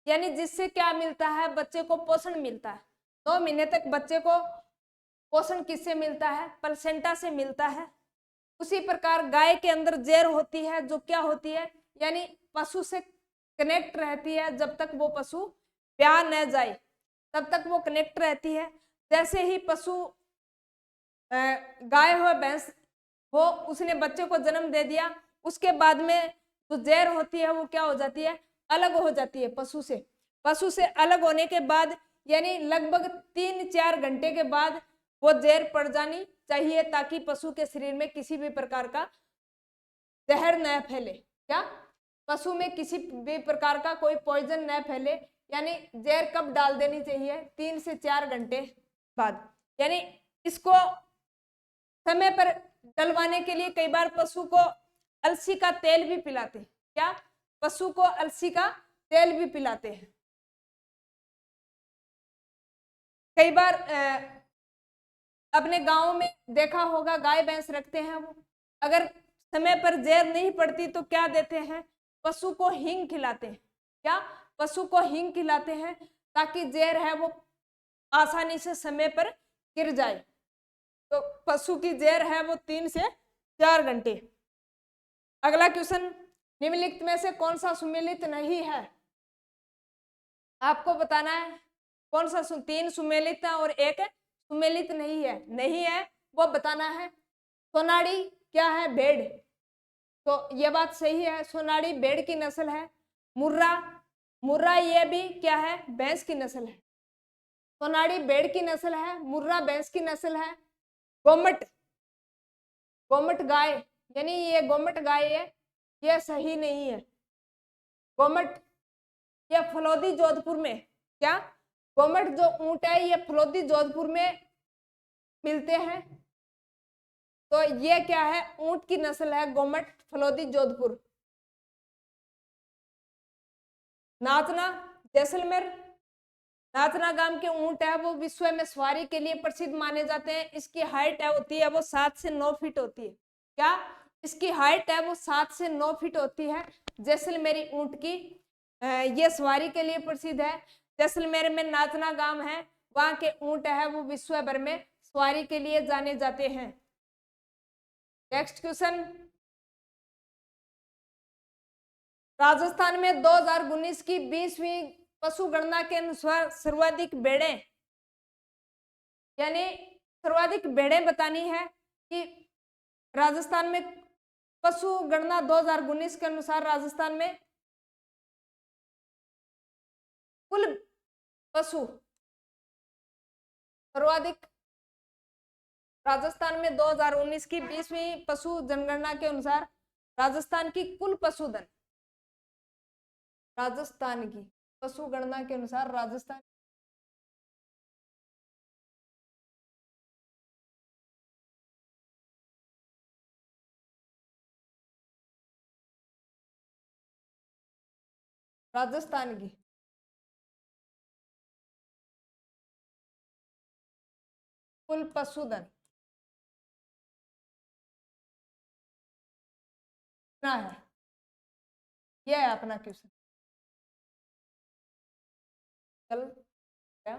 यानी जिससे क्या मिलता है, बच्चे को पोषण मिलता है। 9 महीने तक बच्चे को पोषण किससे मिलता है, प्लेसेंटा से मिलता है। उसी प्रकार गाय के अंदर जैर होती है, जो क्या होती है, यानी पशु से कनेक्ट रहती है, जब तक वो पशु ब्याह न जाए तब तक वो कनेक्ट रहती है। जैसे ही पशु गाय हो भैंस हो उसने बच्चे को जन्म दे दिया, उसके बाद में जो जैर होती है वो क्या हो जाती है, अलग हो जाती है पशु से। पशु से अलग होने के बाद यानी लगभग 3-4 घंटे के बाद वो जैर पड़ जानी चाहिए, ताकि पशु के शरीर में किसी भी प्रकार का जहर न फैले। क्या? पशु में किसी भी प्रकार का कोई पॉइजन न फैले, यानी जहर कब डाल देनी चाहिए? 3 से 4 घंटे बाद। यानी इसको समय पर डलवाने के लिए कई बार पशु को अलसी का तेल भी पिलाते हैं। क्या? पशु को अलसी का तेल भी पिलाते हैं। कई बार अपने गांव में देखा होगा, गाय भैंस रखते हैं, वो अगर समय पर जहर नहीं पड़ती तो क्या देते हैं? पशु को हींग खिलाते हैं। क्या? पशु को हींग खिलाते हैं ताकि जहर है वो आसानी से समय पर गिर जाए। तो पशु की जहर है वो 3 से 4 घंटे। अगला क्वेश्चन, निम्नलिखित में से कौन सा सुमेलित नहीं है? आपको बताना है कौन सा 3 सुमेलित है और 1 सुमेलित नहीं है। नहीं है वो बताना है। सोनाड़ी क्या है? भेड़। तो ये बात सही है, सोनाड़ी भेड़ की नस्ल है। मुर्रा, मुर्रा ये भी क्या है? भैंस की नस्ल है। सोनाड़ी भेड़ की नस्ल है, मुर्रा भैंस की नस्ल है। गोमट, गोमट गाय, यानी ये गोमट गाय है, ये सही नहीं है। गोमट ये फलोदी जोधपुर में, क्या? गोमट जो ऊंट है ये फलोदी जोधपुर में मिलते हैं। तो ये क्या है? ऊंट की नस्ल है गोमट, फलोदी जोधपुर। नाचना, जैसलमेर, नाचना गांव के ऊंट है वो विश्व में सवारी के लिए प्रसिद्ध माने जाते हैं। इसकी हाइट है होती है वो 7 से 9 फीट होती है। क्या? इसकी हाइट है वो 7 से 9 फीट होती है। जैसलमेरी ऊंट की ये सवारी के लिए प्रसिद्ध है। जैसलमेर में नाचना गांव है, वहां के ऊंट है वो विश्व भर में सवारी के लिए जाने जाते हैं। नेक्स्ट क्वेश्चन, राजस्थान में 2019 की 20वीं पशु गणना के अनुसार सर्वाधिक भेड़ें, यानी सर्वाधिक भेड़ें बतानी है कि राजस्थान में पशु गणना 2019 के अनुसार राजस्थान में कुल पशु सर्वाधिक, राजस्थान में 2019 की 20वीं पशु जनगणना के अनुसार राजस्थान की कुल पशुधन, राजस्थान की पशु गणना के अनुसार राजस्थान राजस्थान की कुल पशुधन कितना है? यह है अपना क्वेश्चन। चल क्या?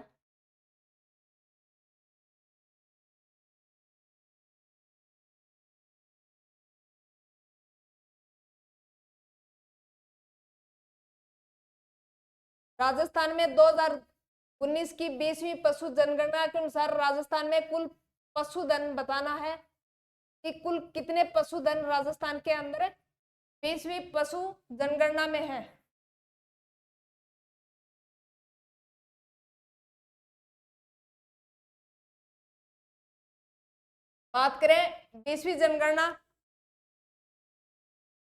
राजस्थान में 2019 की 20वीं पशु जनगणना के अनुसार राजस्थान में कुल पशुधन बताना है कि कुल कितने पशुधन राजस्थान के अंदर 20वीं पशु जनगणना में है। बात करें 20वीं जनगणना,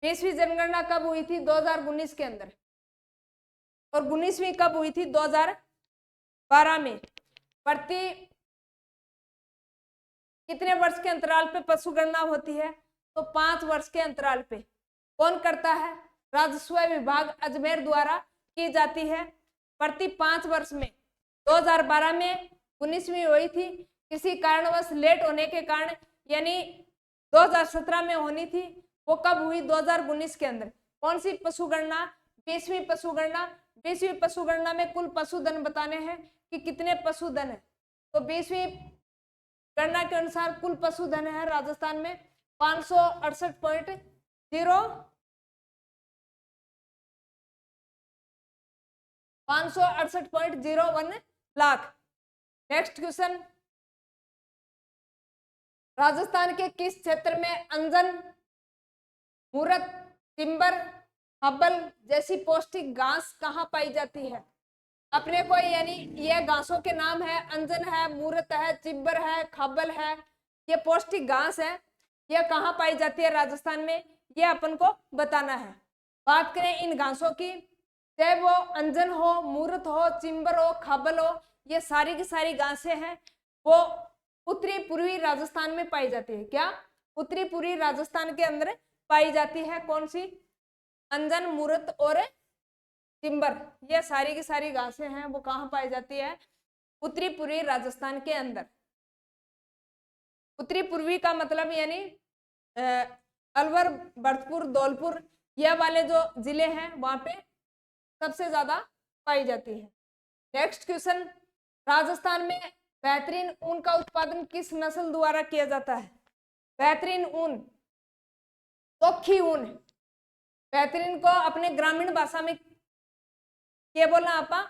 20वीं जनगणना कब हुई थी? 2019 के अंदर। और 19वीं कब हुई थी? 2012 में। प्रति कितने वर्ष के अंतराल पे पशु गणना होती है? तो 5 वर्ष के अंतराल पे। कौन करता है? राजस्व विभाग अजमेर द्वारा की जाती है प्रति 5 वर्ष में। 2012 में 19वीं हुई थी, किसी कारणवश लेट होने के कारण, यानी 2017 में होनी थी, वो कब हुई? 2019 के अंदर। कौन सी पशु गणना? 20वीं पशु गणना। 20वीं पशु गणना में कुल पशुधन बताने हैं कि कितने पशुधन है। तो 20वीं गणना के अनुसार कुल पशुधन है राजस्थान में 568.01 लाख। नेक्स्ट क्वेश्चन, राजस्थान के किस क्षेत्र में अंजन, मूरत, टिम्बर, हब्बल जैसी पौष्टिक घास कहाँ पाई जाती है? अपने को, यानी ये घासों के नाम है, अंजन है, मूरत है, चिब्बर है, खब्बल है, ये पौष्टिक घास है। ये कहाँ पाई जाती है राजस्थान में? ये अपन को बताना है। बात करें इन घासों की, चाहे वो अंजन हो, मूर्त हो, चिंबर हो, खाबल हो, ये सारी की सारी घासें हैं वो उत्तरी पूर्वी राजस्थान में पाई जाती है। क्या? उत्तरी पूर्वी राजस्थान के अंदर पाई जाती है। कौन सी? अंजन, मूर्त और चिंबर, ये सारी की सारी घासें हैं वो कहाँ पाई जाती है? उत्तरी पूर्वी राजस्थान के अंदर। उत्तरी पूर्वी का मतलब यानी अलवर, भरतपुर, धौलपुर, ये वाले जो जिले हैं वहां पे सबसे ज्यादा पाई जाती है। नेक्स्ट क्वेश्चन, राजस्थान में बेहतरीन ऊन का उत्पादन किस नस्ल द्वारा किया जाता है? बेहतरीन ऊन, चोखी ऊन। बेहतरीन को अपने ग्रामीण भाषा में क्या बोला आपा?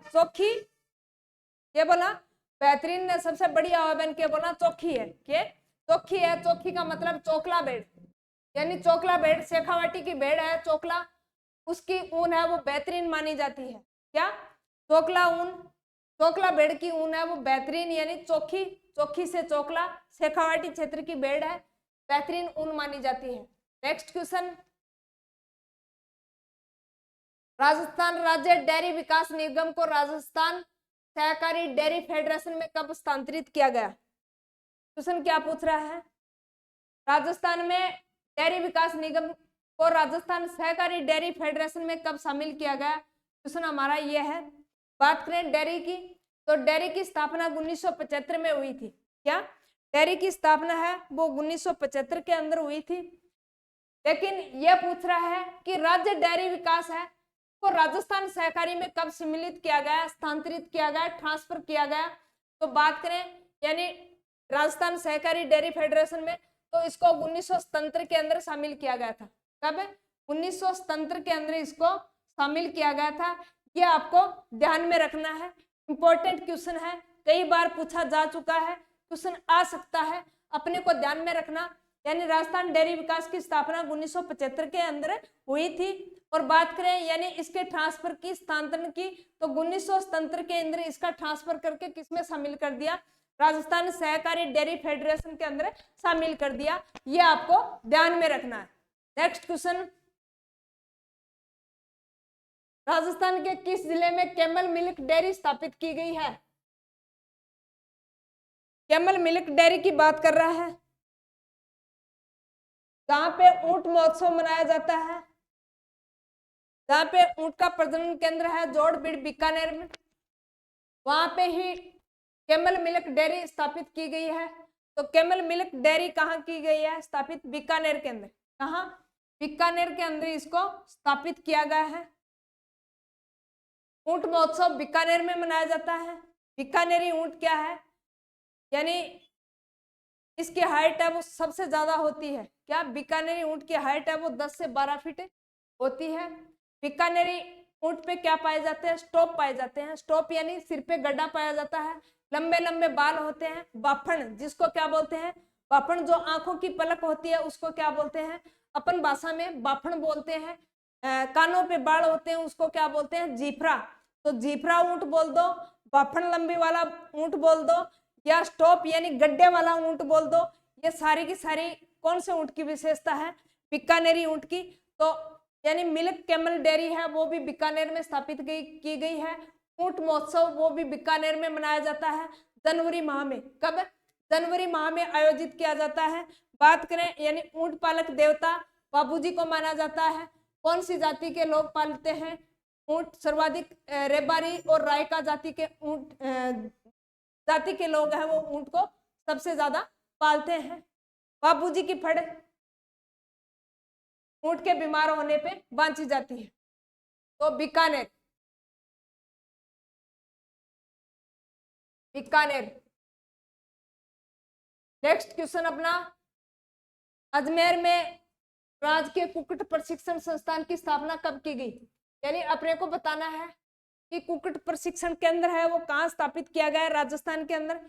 चोखी। क्या बोला? बेहतरीन ने सबसे बढ़िया बन के बोला चोखी है। के चोखी है। चोखी का मतलब चोकला भेड़, यानी चोकला भेड़, शेखावाटी की भेड़ है चोकला, उसकी ऊन है वो बेहतरीन मानी जाती है। क्या? चोकला ऊन, चोकला भेड़ की ऊन है वो बेहतरीन, यानी चोखी, चोखी से चोकला, शेखावाटी क्षेत्र की भेड़ है, बेहतरीन ऊन मानी जाती है। नेक्स्ट क्वेश्चन, राजस्थान राज्य डेयरी विकास निगम को राजस्थान सहकारी डेयरी फेडरेशन में कब स्थानांतरित किया गया? क्वेश्चन क्या पूछ रहा है? राजस्थान में डेयरी विकास निगम को राजस्थान सहकारी डेयरी फेडरेशन में कब शामिल किया गया? क्वेश्चन हमारा ये है। बात करें डेयरी की, तो डेयरी की स्थापना 1975 में हुई थी। क्या? डेयरी की स्थापना है वो 1975 के अंदर हुई थी। लेकिन यह पूछ रहा है कि राज्य डेयरी विकास है को राजस्थान सहकारी में कब सम्मिलित किया गया, स्थानांतरित किया गया, ट्रांसफर किया गया? तो बात करें यानी राजस्थान सहकारी डेयरी फेडरेशन में, तो इसको 1977 के अंदर शामिल किया गया था। कब? 1977 के अंदर इसको शामिल किया गया था। ये आपको ध्यान में रखना है, इंपॉर्टेंट क्वेश्चन है, कई बार पूछा जा चुका है, क्वेश्चन आ सकता है, अपने को ध्यान में रखना। यानी राजस्थान डेयरी विकास की स्थापना 1975 के अंदर हुई थी। और बात करें यानी इसके ट्रांसफर की, स्थानांतरण की, तो 1977 के अंदर इसका ट्रांसफर करके किसमें शामिल कर दिया? राजस्थान सहकारी डेयरी फेडरेशन के अंदर शामिल कर दिया। ये आपको ध्यान में रखना है। नेक्स्ट क्वेश्चन, राजस्थान के किस जिले में कैमल मिल्क डेयरी स्थापित की गई है? कैमल मिल्क डेयरी की बात कर रहा है, जहां पे ऊंट महोत्सव मनाया जाता है, जहां पे ऊंट का प्रजनन केंद्र है जोड़बीड़ बीकानेर में, वहां पे ही कैमल मिल्क डेयरी स्थापित की गई है। तो कैमल मिल्क डेयरी कहाँ की गई है? स्थापित बीकानेर के अंदर। कहाँ? बीकानेर के अंदर इसको स्थापित किया गया है। ऊंट महोत्सव बीकानेर में मनाया जाता है। बीकानेरी ऊंट क्या है? यानी इसकी हाइट है वो सबसे ज्यादा होती है। क्या? बीकानेरी ऊंट की हाइट है वो 10 से 12 फीट होती है। बीकानेरी ऊंट पे क्या पाए जाते हैं? स्टॉप पाए जाते हैं। स्टॉप यानी सिर पे गड्ढा पाया जाता है, लंबे लंबे बाल होते हैं, बाफन जिसको क्या बोलते हैं? बाफन। जो आंखों की पलक होती है उसको क्या बोलते हैं? अपन भाषा में बाफन बोलते हैं। कानों पे बाल होते हैं उसको क्या बोलते हैं? जीफ्रा। तो जीफ्रा ऊंट बोल दो, बाफन लंबी वाला ऊंट बोल दो, या स्टॉप यानी गड्ढे वाला ऊंट बोल दो। ये सारी की सारी कौन से ऊंट की विशेषता है? बीकानेरी ऊंट की। तो यानी मिल्क कैमल डेयरी है वो भी बीकानेर में स्थापित की गई है। ऊंट महोत्सव वो भी बीकानेर में मनाया जाता है जनवरी माह में। कब? जनवरी माह में आयोजित किया जाता है। बात करें यानी ऊंट पालक देवता बाबूजी को माना जाता है। कौन सी जाति के लोग पालते हैं ऊंट? सर्वाधिक रेबारी और रायका जाति के ऊंट जाति के लोग हैं वो ऊंट को सबसे ज्यादा पालते हैं। बाबूजी की फड़ ऊंट के बीमार होने पे बांधी जाती है। तो बीकानेर, बीकानेर। नेक्स्ट क्वेश्चन अपना, अजमेर में राजकीय कुक्कुट प्रशिक्षण संस्थान की स्थापना कब की गई? यानी अपने को बताना है कि कुक्कुट प्रशिक्षण केंद्र है वो कहाँ स्थापित किया गया है राजस्थान के अंदर,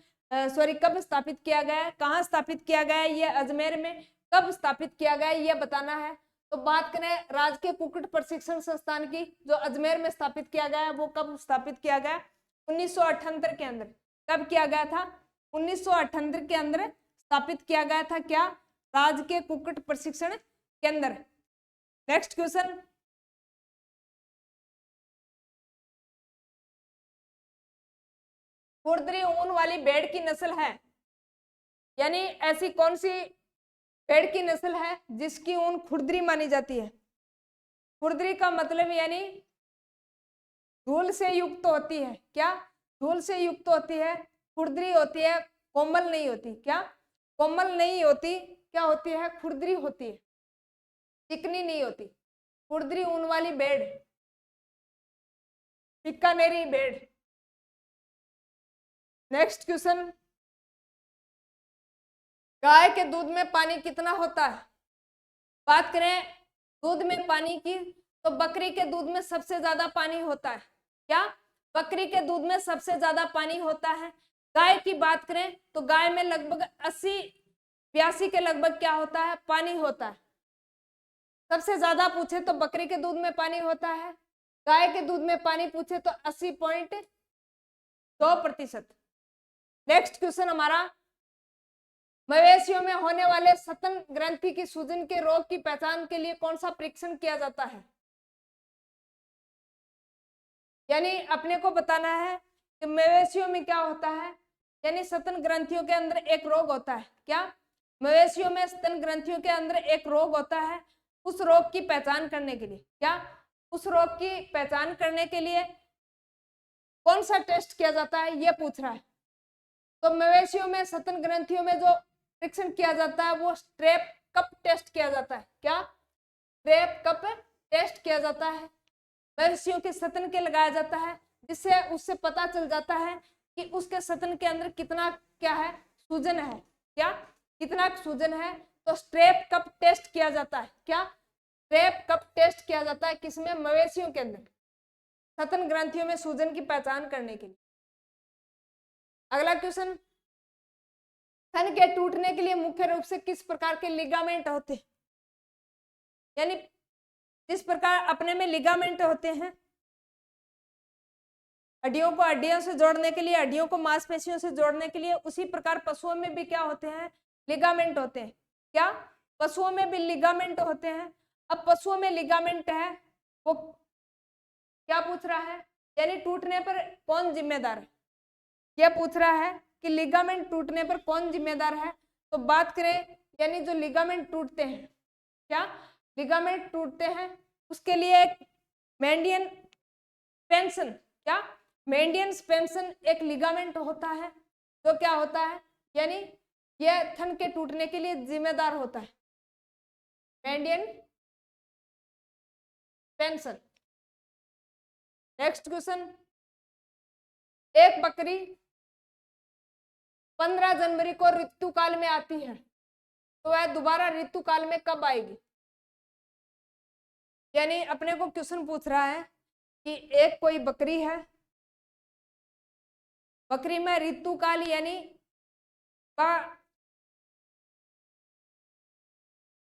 सॉरी कब स्थापित किया गया है, कहाँ स्थापित किया गया है, ये अजमेर में कब स्थापित किया गया है ये बताना है। तो बात करें राजकीय कुक्कुट प्रशिक्षण संस्थान की, जो अजमेर में स्थापित किया गया है वो कब स्थापित किया गया? 1978 के अंदर। कब किया गया था? 1978 के अंदर स्थापित किया गया था। क्या? राजकीय कुक्कुट प्रशिक्षण के अंदर। नेक्स्ट क्वेश्चन, खुरदरी ऊन वाली भेड़ की नस्ल है, यानी ऐसी कौन सी भेड़ की नस्ल है जिसकी ऊन खुरदरी मानी जाती है। खुरदरी का मतलब यानी धूल से युक्त होती है, क्या धूल से युक्त होती है। खुरदरी होती है, कोमल नहीं होती, क्या कोमल नहीं होती, क्या होती है खुरदरी होती है, चिकनी नहीं होती। खुरदरी ऊन वाली भेड़, बीकानेरी भेड़। नेक्स्ट क्वेश्चन, गाय के दूध में पानी कितना होता है। बात करें दूध में पानी की, तो बकरी के दूध में सबसे ज्यादा पानी होता है, क्या बकरी के दूध में सबसे ज्यादा पानी होता है। गाय की बात करें तो गाय में लगभग 80-82 के लगभग क्या होता है, पानी होता है। सबसे ज्यादा पूछे तो बकरी के दूध में पानी होता है, गाय के दूध में पानी पूछे तो 80.2%। नेक्स्ट क्वेश्चन हमारा, मवेशियों में होने वाले स्तन ग्रंथि की सूजन के रोग की पहचान के लिए कौन सा परीक्षण किया जाता है। यानी अपने को बताना है कि मवेशियों में क्या होता है, यानी स्तन ग्रंथियों के अंदर एक रोग होता है, क्या मवेशियों में स्तन ग्रंथियों के अंदर एक रोग होता है। उस रोग की पहचान करने के लिए, क्या उस रोग की पहचान करने के लिए कौन सा टेस्ट किया जाता है, यह पूछ रहा है। तो मवेशियों में स्तन ग्रंथियों में जो परीक्षण किया जाता है वो स्ट्रेप कप टेस्ट किया जाता है, क्या स्ट्रेप कप टेस्ट किया जाता है। मवेशियों के स्तन के लगाया जाता है, जिससे उससे पता चल जाता है कि उसके स्तन के अंदर कितना क्या है, सूजन है, क्या कितना सूजन है। तो स्ट्रेप कप टेस्ट किया जाता है, क्या स्ट्रेप कप टेस्ट किया जाता है किसमें, मवेशियों के अंदर स्तन ग्रंथियों में सूजन की पहचान करने के लिए। अगला क्वेश्चन, स्तन के टूटने के लिए मुख्य रूप से किस प्रकार के लिगामेंट होते हैं। यानी जिस प्रकार अपने में लिगामेंट होते हैं, हड्डियों को हड्डियों से जोड़ने के लिए, हड्डियों को मांसपेशियों से जोड़ने के लिए, उसी प्रकार पशुओं में भी क्या होते हैं, लिगामेंट होते हैं, क्या पशुओं में भी लिगामेंट होते हैं। अब पशुओं में लिगामेंट है वो क्या पूछ रहा है, यानी टूटने पर कौन जिम्मेदार है, यह पूछ रहा है कि लिगामेंट टूटने पर कौन जिम्मेदार है। तो बात करें यानी जो लिगामेंट टूटते हैं, क्या लिगामेंट टूटते हैं, उसके लिए एक मेंडियन पेंशन, क्या मेंडियन पेंशन एक लिगामेंट होता है, तो क्या होता है, यानी यह थन के टूटने के लिए जिम्मेदार होता है, मेंडियन पेंशन। नेक्स्ट क्वेश्चन, एक बकरी 15 जनवरी को ऋतुकाल में आती है, तो वह दोबारा ऋतुकाल में कब आएगी। यानी अपने को क्वेश्चन पूछ रहा है कि एक कोई बकरी है, बकरी में ऋतुकाल यानी का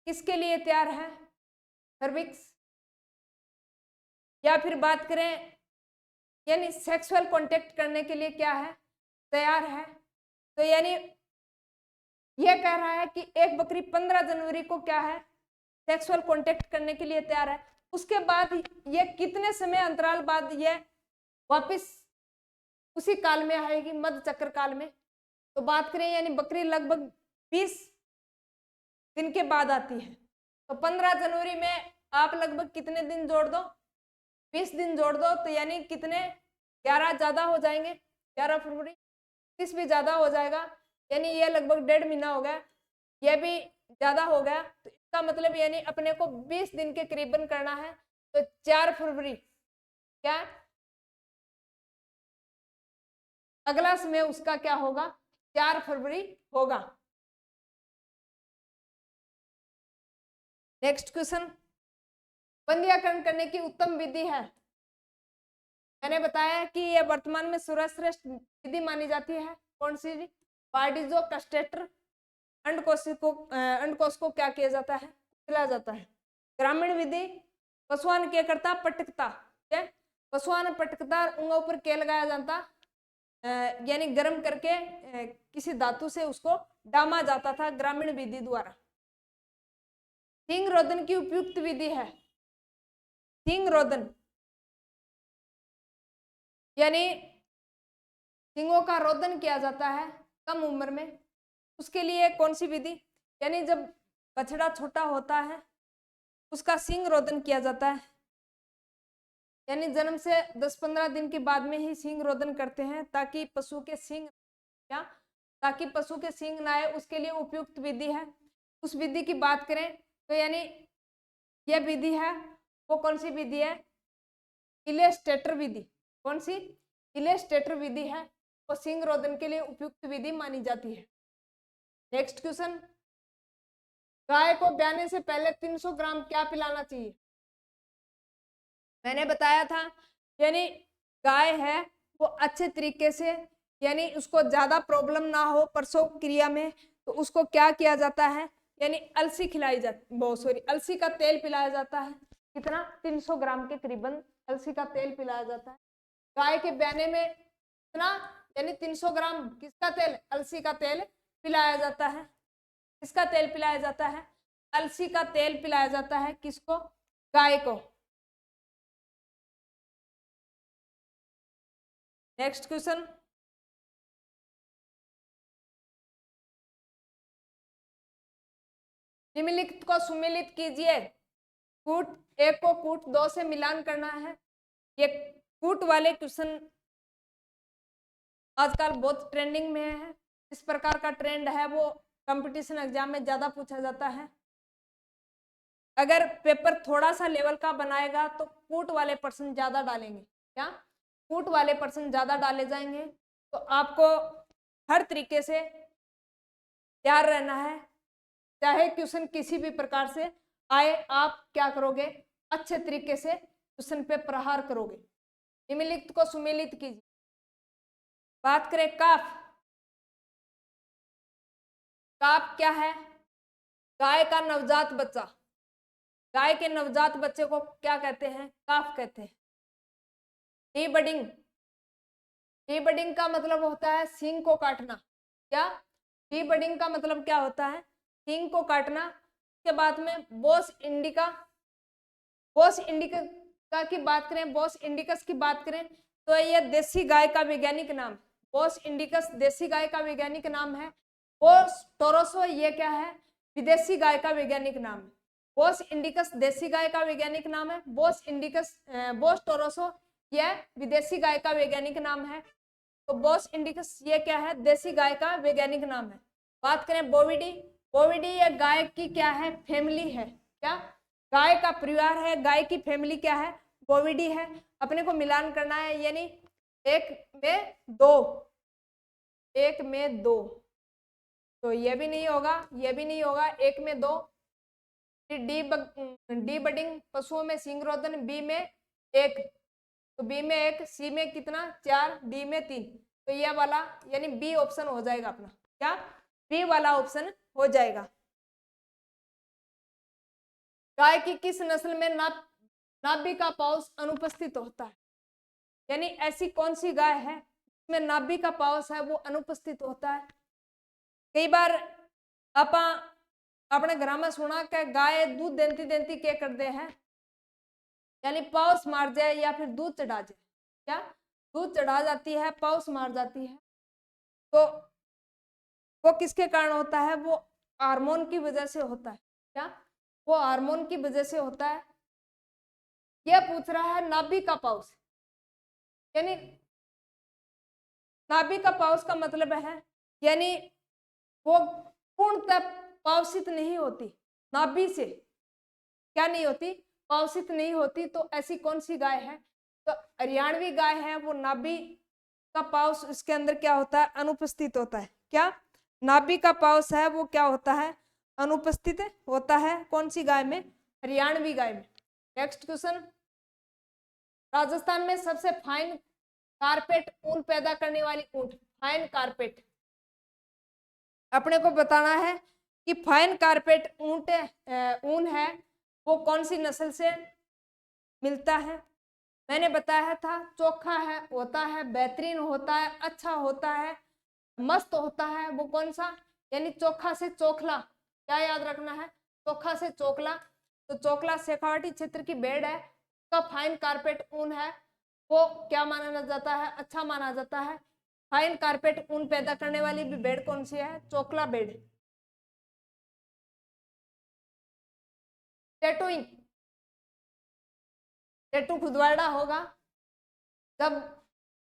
किसके लिए तैयार है, सर्विक्स, या फिर बात करें यानी सेक्सुअल कांटेक्ट करने के लिए क्या है, तैयार है। तो यानी यह कह रहा है कि एक बकरी 15 जनवरी को क्या है, सेक्सुअल कांटेक्ट करने के लिए तैयार है। उसके बाद यह कितने समय अंतराल बाद यह वापस उसी काल में आएगी, मध्य चक्र काल में। तो बात करें यानी बकरी लगभग 20 दिन के बाद आती है। तो 15 जनवरी में आप लगभग कितने दिन जोड़ दो, 20 दिन जोड़ दो, तो यानी कितने 11 ज्यादा हो जाएंगे, 11 फरवरी 30 भी ज्यादा हो जाएगा, यानी यह लगभग 1.5 महीना हो गया, यह भी ज्यादा हो गया। तो इसका मतलब यानी अपने को 20 दिन के करीबन करना है। तो 4 फरवरी क्या अगला समय उसका क्या होगा, 4 फरवरी होगा। नेक्स्ट क्वेश्चन, बंध्याकरण करने की उत्तम विधि है। मैंने बताया कि यह वर्तमान में सर्वश्रेष्ठ विधि मानी जाती है, कौन सी, पार्डिजो कस्टेटर। अंडकोश को क्या किया जाता है, खिलाया जाता है। ग्रामीण विधि, पशुआन के करता पटकता, क्या पशुआन पटकता, उंगा ऊपर के लगाया जाता, यानी गर्म करके किसी धातु से उसको डामा जाता था ग्रामीण विधि द्वारा। सींग रोदन की उपयुक्त विधि है सींग रोदन, यानी सींगों का रोदन किया जाता है कम उम्र में। उसके लिए कौन सी विधि, यानी जब बछड़ा छोटा होता है उसका सींग रोदन किया जाता है, यानी जन्म से 10-15 दिन के बाद में ही सींग रोदन करते हैं ताकि पशु के सींग ताकि पशु के सींग ना आए, उसके लिए उपयुक्त विधि है। उस विधि की बात करें तो यानी यह विधि है वो कौन सी विधि है, इलेस्टेटर विधि। कौन सी, इलेस्टेटर विधि है, वो सींग रोदन के लिए उपयुक्त विधि मानी जाती है। नेक्स्ट क्वेश्चन, गाय को ब्याने से पहले 300 ग्राम क्या पिलाना चाहिए। मैंने बताया था यानी गाय है वो अच्छे तरीके से, यानी उसको ज्यादा प्रॉब्लम ना हो प्रसव क्रिया में, तो उसको क्या किया जाता है, यानी अलसी खिलाई जाती, अलसी का तेल पिलाया जाता है। कितना, 300 ग्राम के करीबन अलसी का तेल पिलाया जाता है गाय के ब्याने में। कितना, यानी 300 ग्राम किसका तेल, अलसी का तेल पिलाया जाता है। किसका तेल पिलाया जाता है, अलसी का तेल पिलाया जाता है। किसको, गाय को। नेक्स्ट क्वेश्चन, निम्नलिखित को सुमेलित कीजिए। कूट 1 को कूट 2 से मिलान करना है। ये कूट वाले क्वेश्चन आजकल बहुत ट्रेंडिंग में है। इस प्रकार का ट्रेंड है वो कंपटीशन एग्जाम में ज्यादा पूछा जाता है। अगर पेपर थोड़ा सा लेवल का बनाएगा तो कूट वाले प्रश्न ज्यादा डालेंगे। क्या, कूट वाले प्रश्न ज्यादा डाले जाएंगे। तो आपको हर तरीके से तैयार रहना है, चाहे क्वेश्चन किसी भी प्रकार से आए, आप क्या करोगे, अच्छे तरीके से क्वेश्चन पे प्रहार करोगे। निम्नलिखित को सुमेलित कीजिए। बात करें काफ, काफ क्या है, गाय का नवजात बच्चा। गाय के नवजात बच्चे को क्या कहते हैं, काफ कहते हैं। डी बडिंग, डी बडिंग का मतलब होता है सींग को काटना। क्या, डी बडिंग का मतलब क्या होता है, सींग को काटना। उसके बाद में बोस इंडिका, बोस इंडिका की बात करें, बोस इंडिकस की बात करें तो ये देसी गाय का वैज्ञानिक नाम, बोस इंडिकस देसी गाय का वैज्ञानिक नाम है। बोस टोरोसो ये क्या है, विदेशी गाय का वैज्ञानिक नाम है। बोस इंडिकस देसी गाय का वैज्ञानिक नाम है, बोस इंडिकस बोस टोरोसो यह विदेशी गाय का वैज्ञानिक नाम है। तो बोस इंडिकस ये क्या है, देसी गाय का वैज्ञानिक नाम है। बात करें बोविडी, बोविडी ये गाय की क्या है, फैमिली है। क्या, गाय का परिवार है, गाय की फैमिली क्या है, बोविडी है। अपने को मिलान करना है, यानी 1 में 2, 1 में 2, तो ये भी नहीं होगा, ये भी नहीं होगा, 1 में 2। डी बडिंग पशुओं में सींग रोदन, बी में 1, तो बी में 1, सी में कितना 4, डी में 3, तो ये वाला यानी बी ऑप्शन हो जाएगा अपना। क्या, बी वाला ऑप्शन हो जाएगा। गाय की किस नस्ल में नाभि का पाउच अनुपस्थित होता है, यानी ऐसी कौन सी गाय है जिसमें नाभि का पाउच है वो अनुपस्थित होता है। कई बार आपा अपने घर में सुना कि गाय दूध देती देती क्या कर दे है, यानी पाउस मार जाए या फिर दूध चढ़ा जाए। क्या, दूध चढ़ा जाती है, पाउस मार जाती है, तो वो किसके कारण होता है, वो हार्मोन की वजह से होता है। क्या, वो हार्मोन की वजह से होता है। यह पूछ रहा है नाभि का पाउस, यानी नाभि का पाउस का मतलब है यानी वो पूर्णतः पावसित नहीं होती, नाभि से क्या नहीं होती, पावसित नहीं होती। तो ऐसी कौन सी गाय है, तो हरियाणवी गाय है, वो नाभि का पाउस इसके अंदर क्या होता है, अनुपस्थित होता है। क्या, नाभि का पाउस है वो क्या होता है, अनुपस्थित होता है। कौन सी गाय में, हरियाणवी गाय में। नेक्स्ट क्वेश्चन, राजस्थान में सबसे फाइन कारपेट ऊन पैदा करने वाली ऊंट, फाइन कारपेट। अपने को बताना है कि फाइन कारपेट ऊन है वो कौन सी नस्ल से मिलता है। मैंने बताया था चोखा है, होता है, बेहतरीन होता है, अच्छा होता है, मस्त होता है, वो कौन सा, यानी चोखा से चोखला। क्या याद रखना है, चोखा से चोकला, तो चोकला शेखावाटी क्षेत्र की भेड़ है। उसका फाइन कारपेट ऊन है, वो क्या माना जाता है, अच्छा माना जाता है। फाइन कारपेट ऊन पैदा करने वाली भी भेड़ कौन सी है, चोकला भेड़। टैटूइंग, टैटू खुदवाड़ा होगा जब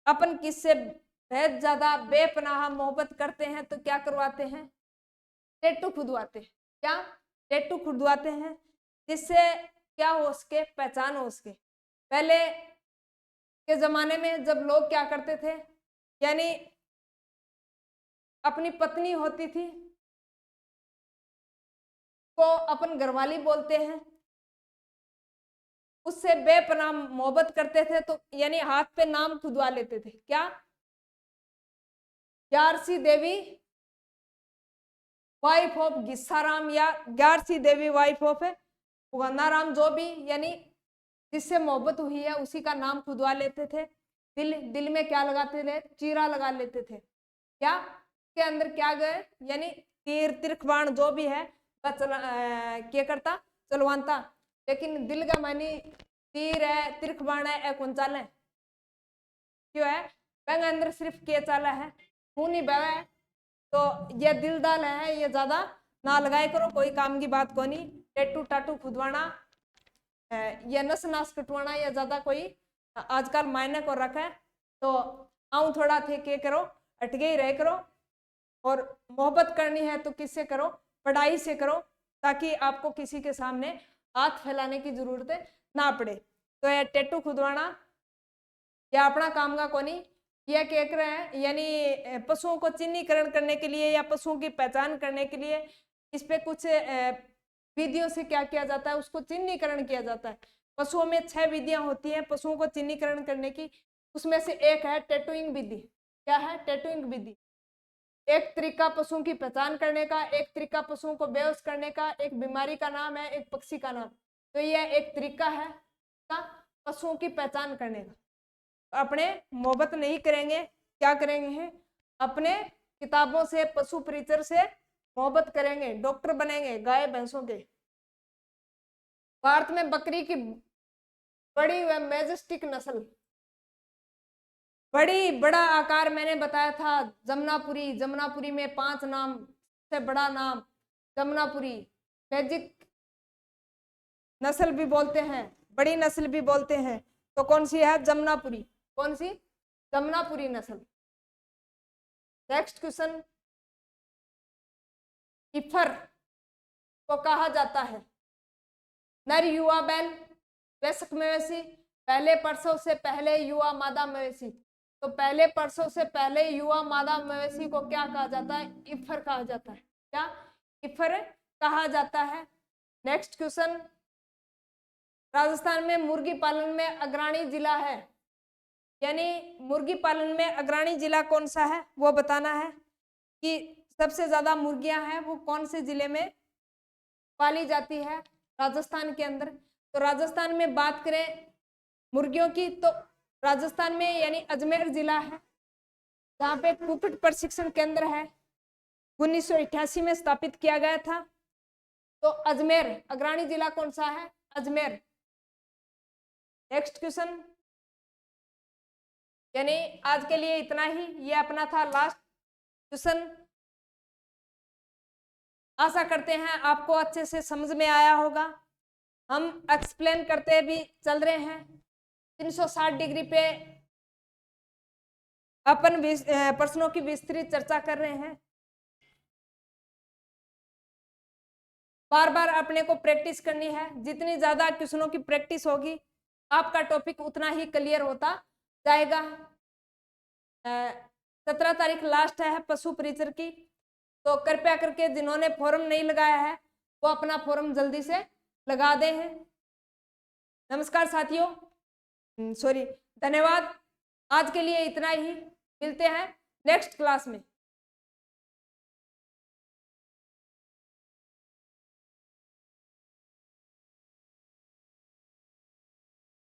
अपन किससे बेहद ज्यादा बेपनाह मोहब्बत करते हैं तो क्या करवाते हैं, टैटू खुदवाते हैं। क्या, टैटू खुदवाते हैं, जिससे क्या हो सके, पहचान हो सके। पहले के जमाने में जब लोग क्या करते थे, यानी अपनी पत्नी होती थी को अपन घरवाली बोलते हैं, उससे बेपनाह मोहब्बत करते थे तो यानी हाथ पे नाम खुदवा लेते थे। क्या, ग्यारसी देवी वाइफ ऑफ गिस्साराम, या ग्यारसी देवी वाइफ ऑफ उगन्नाराम, जो भी यानी जिससे मोहब्बत हुई है उसी का नाम खुदवा लेते थे। दिल में क्या लगाते थे, चीरा लगा लेते थे। क्या, के अंदर क्या गए, यानी तीर तिरखबाण जो भी है क्या करता, चलवानता। लेकिन दिल का मानी तीर है, तिरखबाण है, कौन चाले, क्यों है, बैंक अंदर सिर्फ के चाला है, खून ही बह है। तो ये दिल दाल है, ये ज्यादा ना लगाए करो, कोई काम की बात को नहीं। टैटू टाटू खुदवाना या नस नाश कटवाना या ज्यादा कोई आजकल मायने को रखा है। तो आऊं थोड़ा थे के करो, अटके ही रह करो। और मोहब्बत करनी है तो किससे करो, पढ़ाई से करो, ताकि आपको किसी के सामने हाथ फैलाने की जरूरत ना पड़े। तो ये टैटू खुदवाना या अपना काम का कोनी, यह कह रहे हैं, यानी पशुओं को चिन्हीकरण करने के लिए या पशुओं की पहचान करने के लिए इस पे कुछ विधियों से क्या किया जाता है, उसको चिन्हीकरण किया जाता है। पशुओं में 6 विधियां होती हैं पशुओं को चिन्हीकरण करने की, उसमें से एक है टैटूइंग विधि। क्या है, टैटूइंग विधि। एक तरीका पशुओं की पहचान करने का, एक तरीका पशुओं को बेहोश करने का, एक बीमारी का नाम है, एक पक्षी का नाम। तो यह एक तरीका है पशुओं की पहचान करने का। अपने मोहब्बत नहीं करेंगे, क्या करेंगे, अपने किताबों से, पशु परिचर से मोहब्बत करेंगे, डॉक्टर बनेंगे गाय भैंसों के। भारत में बकरी की बड़ी व मैजेस्टिक नस्ल, बड़ा आकार मैंने बताया था जमुनापुरी। जमुनापुरी में 5 नाम, सबसे बड़ा नाम जमुनापुरी। मैजिक नस्ल भी बोलते हैं, बड़ी नस्ल भी बोलते हैं। तो कौन सी है, जमुनापुरी। कौन सी, जमुनापुरी नस्ल। नेक्स्ट क्वेश्चन, इफर को कहा जाता है नर युवा बैल, वयस्क मवेशी, पहले प्रसव से पहले युवा मादा मवेशी। तो पहले प्रसव से पहले युवा मादा मवेशी को क्या कहा जाता है, इफर कहा जाता है। क्या, इफर कहा जाता है। नेक्स्ट क्वेश्चन, राजस्थान में मुर्गी पालन में अग्रणी जिला है, यानी मुर्गी पालन में अग्रणी जिला कौन सा है वो बताना है कि सबसे ज्यादा मुर्गियां हैं वो कौन से जिले में पाली जाती है राजस्थान के अंदर। तो राजस्थान में बात करें मुर्गियों की तो राजस्थान में यानी अजमेर जिला है, जहाँ पे कुक्कुट प्रशिक्षण केंद्र है, 1988 में स्थापित किया गया था। तो अजमेर, अग्रणी जिला कौन सा है, अजमेर। नेक्स्ट क्वेश्चन, यानी आज के लिए इतना ही, ये अपना था लास्ट क्वेश्चन। आशा करते हैं आपको अच्छे से समझ में आया होगा। हम एक्सप्लेन करते भी चल रहे हैं, 360 डिग्री पे अपन प्रश्नों की विस्तृत चर्चा कर रहे हैं। बार बार अपने को प्रैक्टिस करनी है, जितनी ज्यादा क्वेश्चनों की प्रैक्टिस होगी आपका टॉपिक उतना ही क्लियर होता जाएगा। 17 तारीख लास्ट है पशु परिचर की, तो कृपया करके जिन्होंने फॉर्म नहीं लगाया है वो अपना फॉर्म जल्दी से लगा दें। नमस्कार साथियों, सॉरी, धन्यवाद। आज के लिए इतना ही, मिलते हैं नेक्स्ट क्लास में।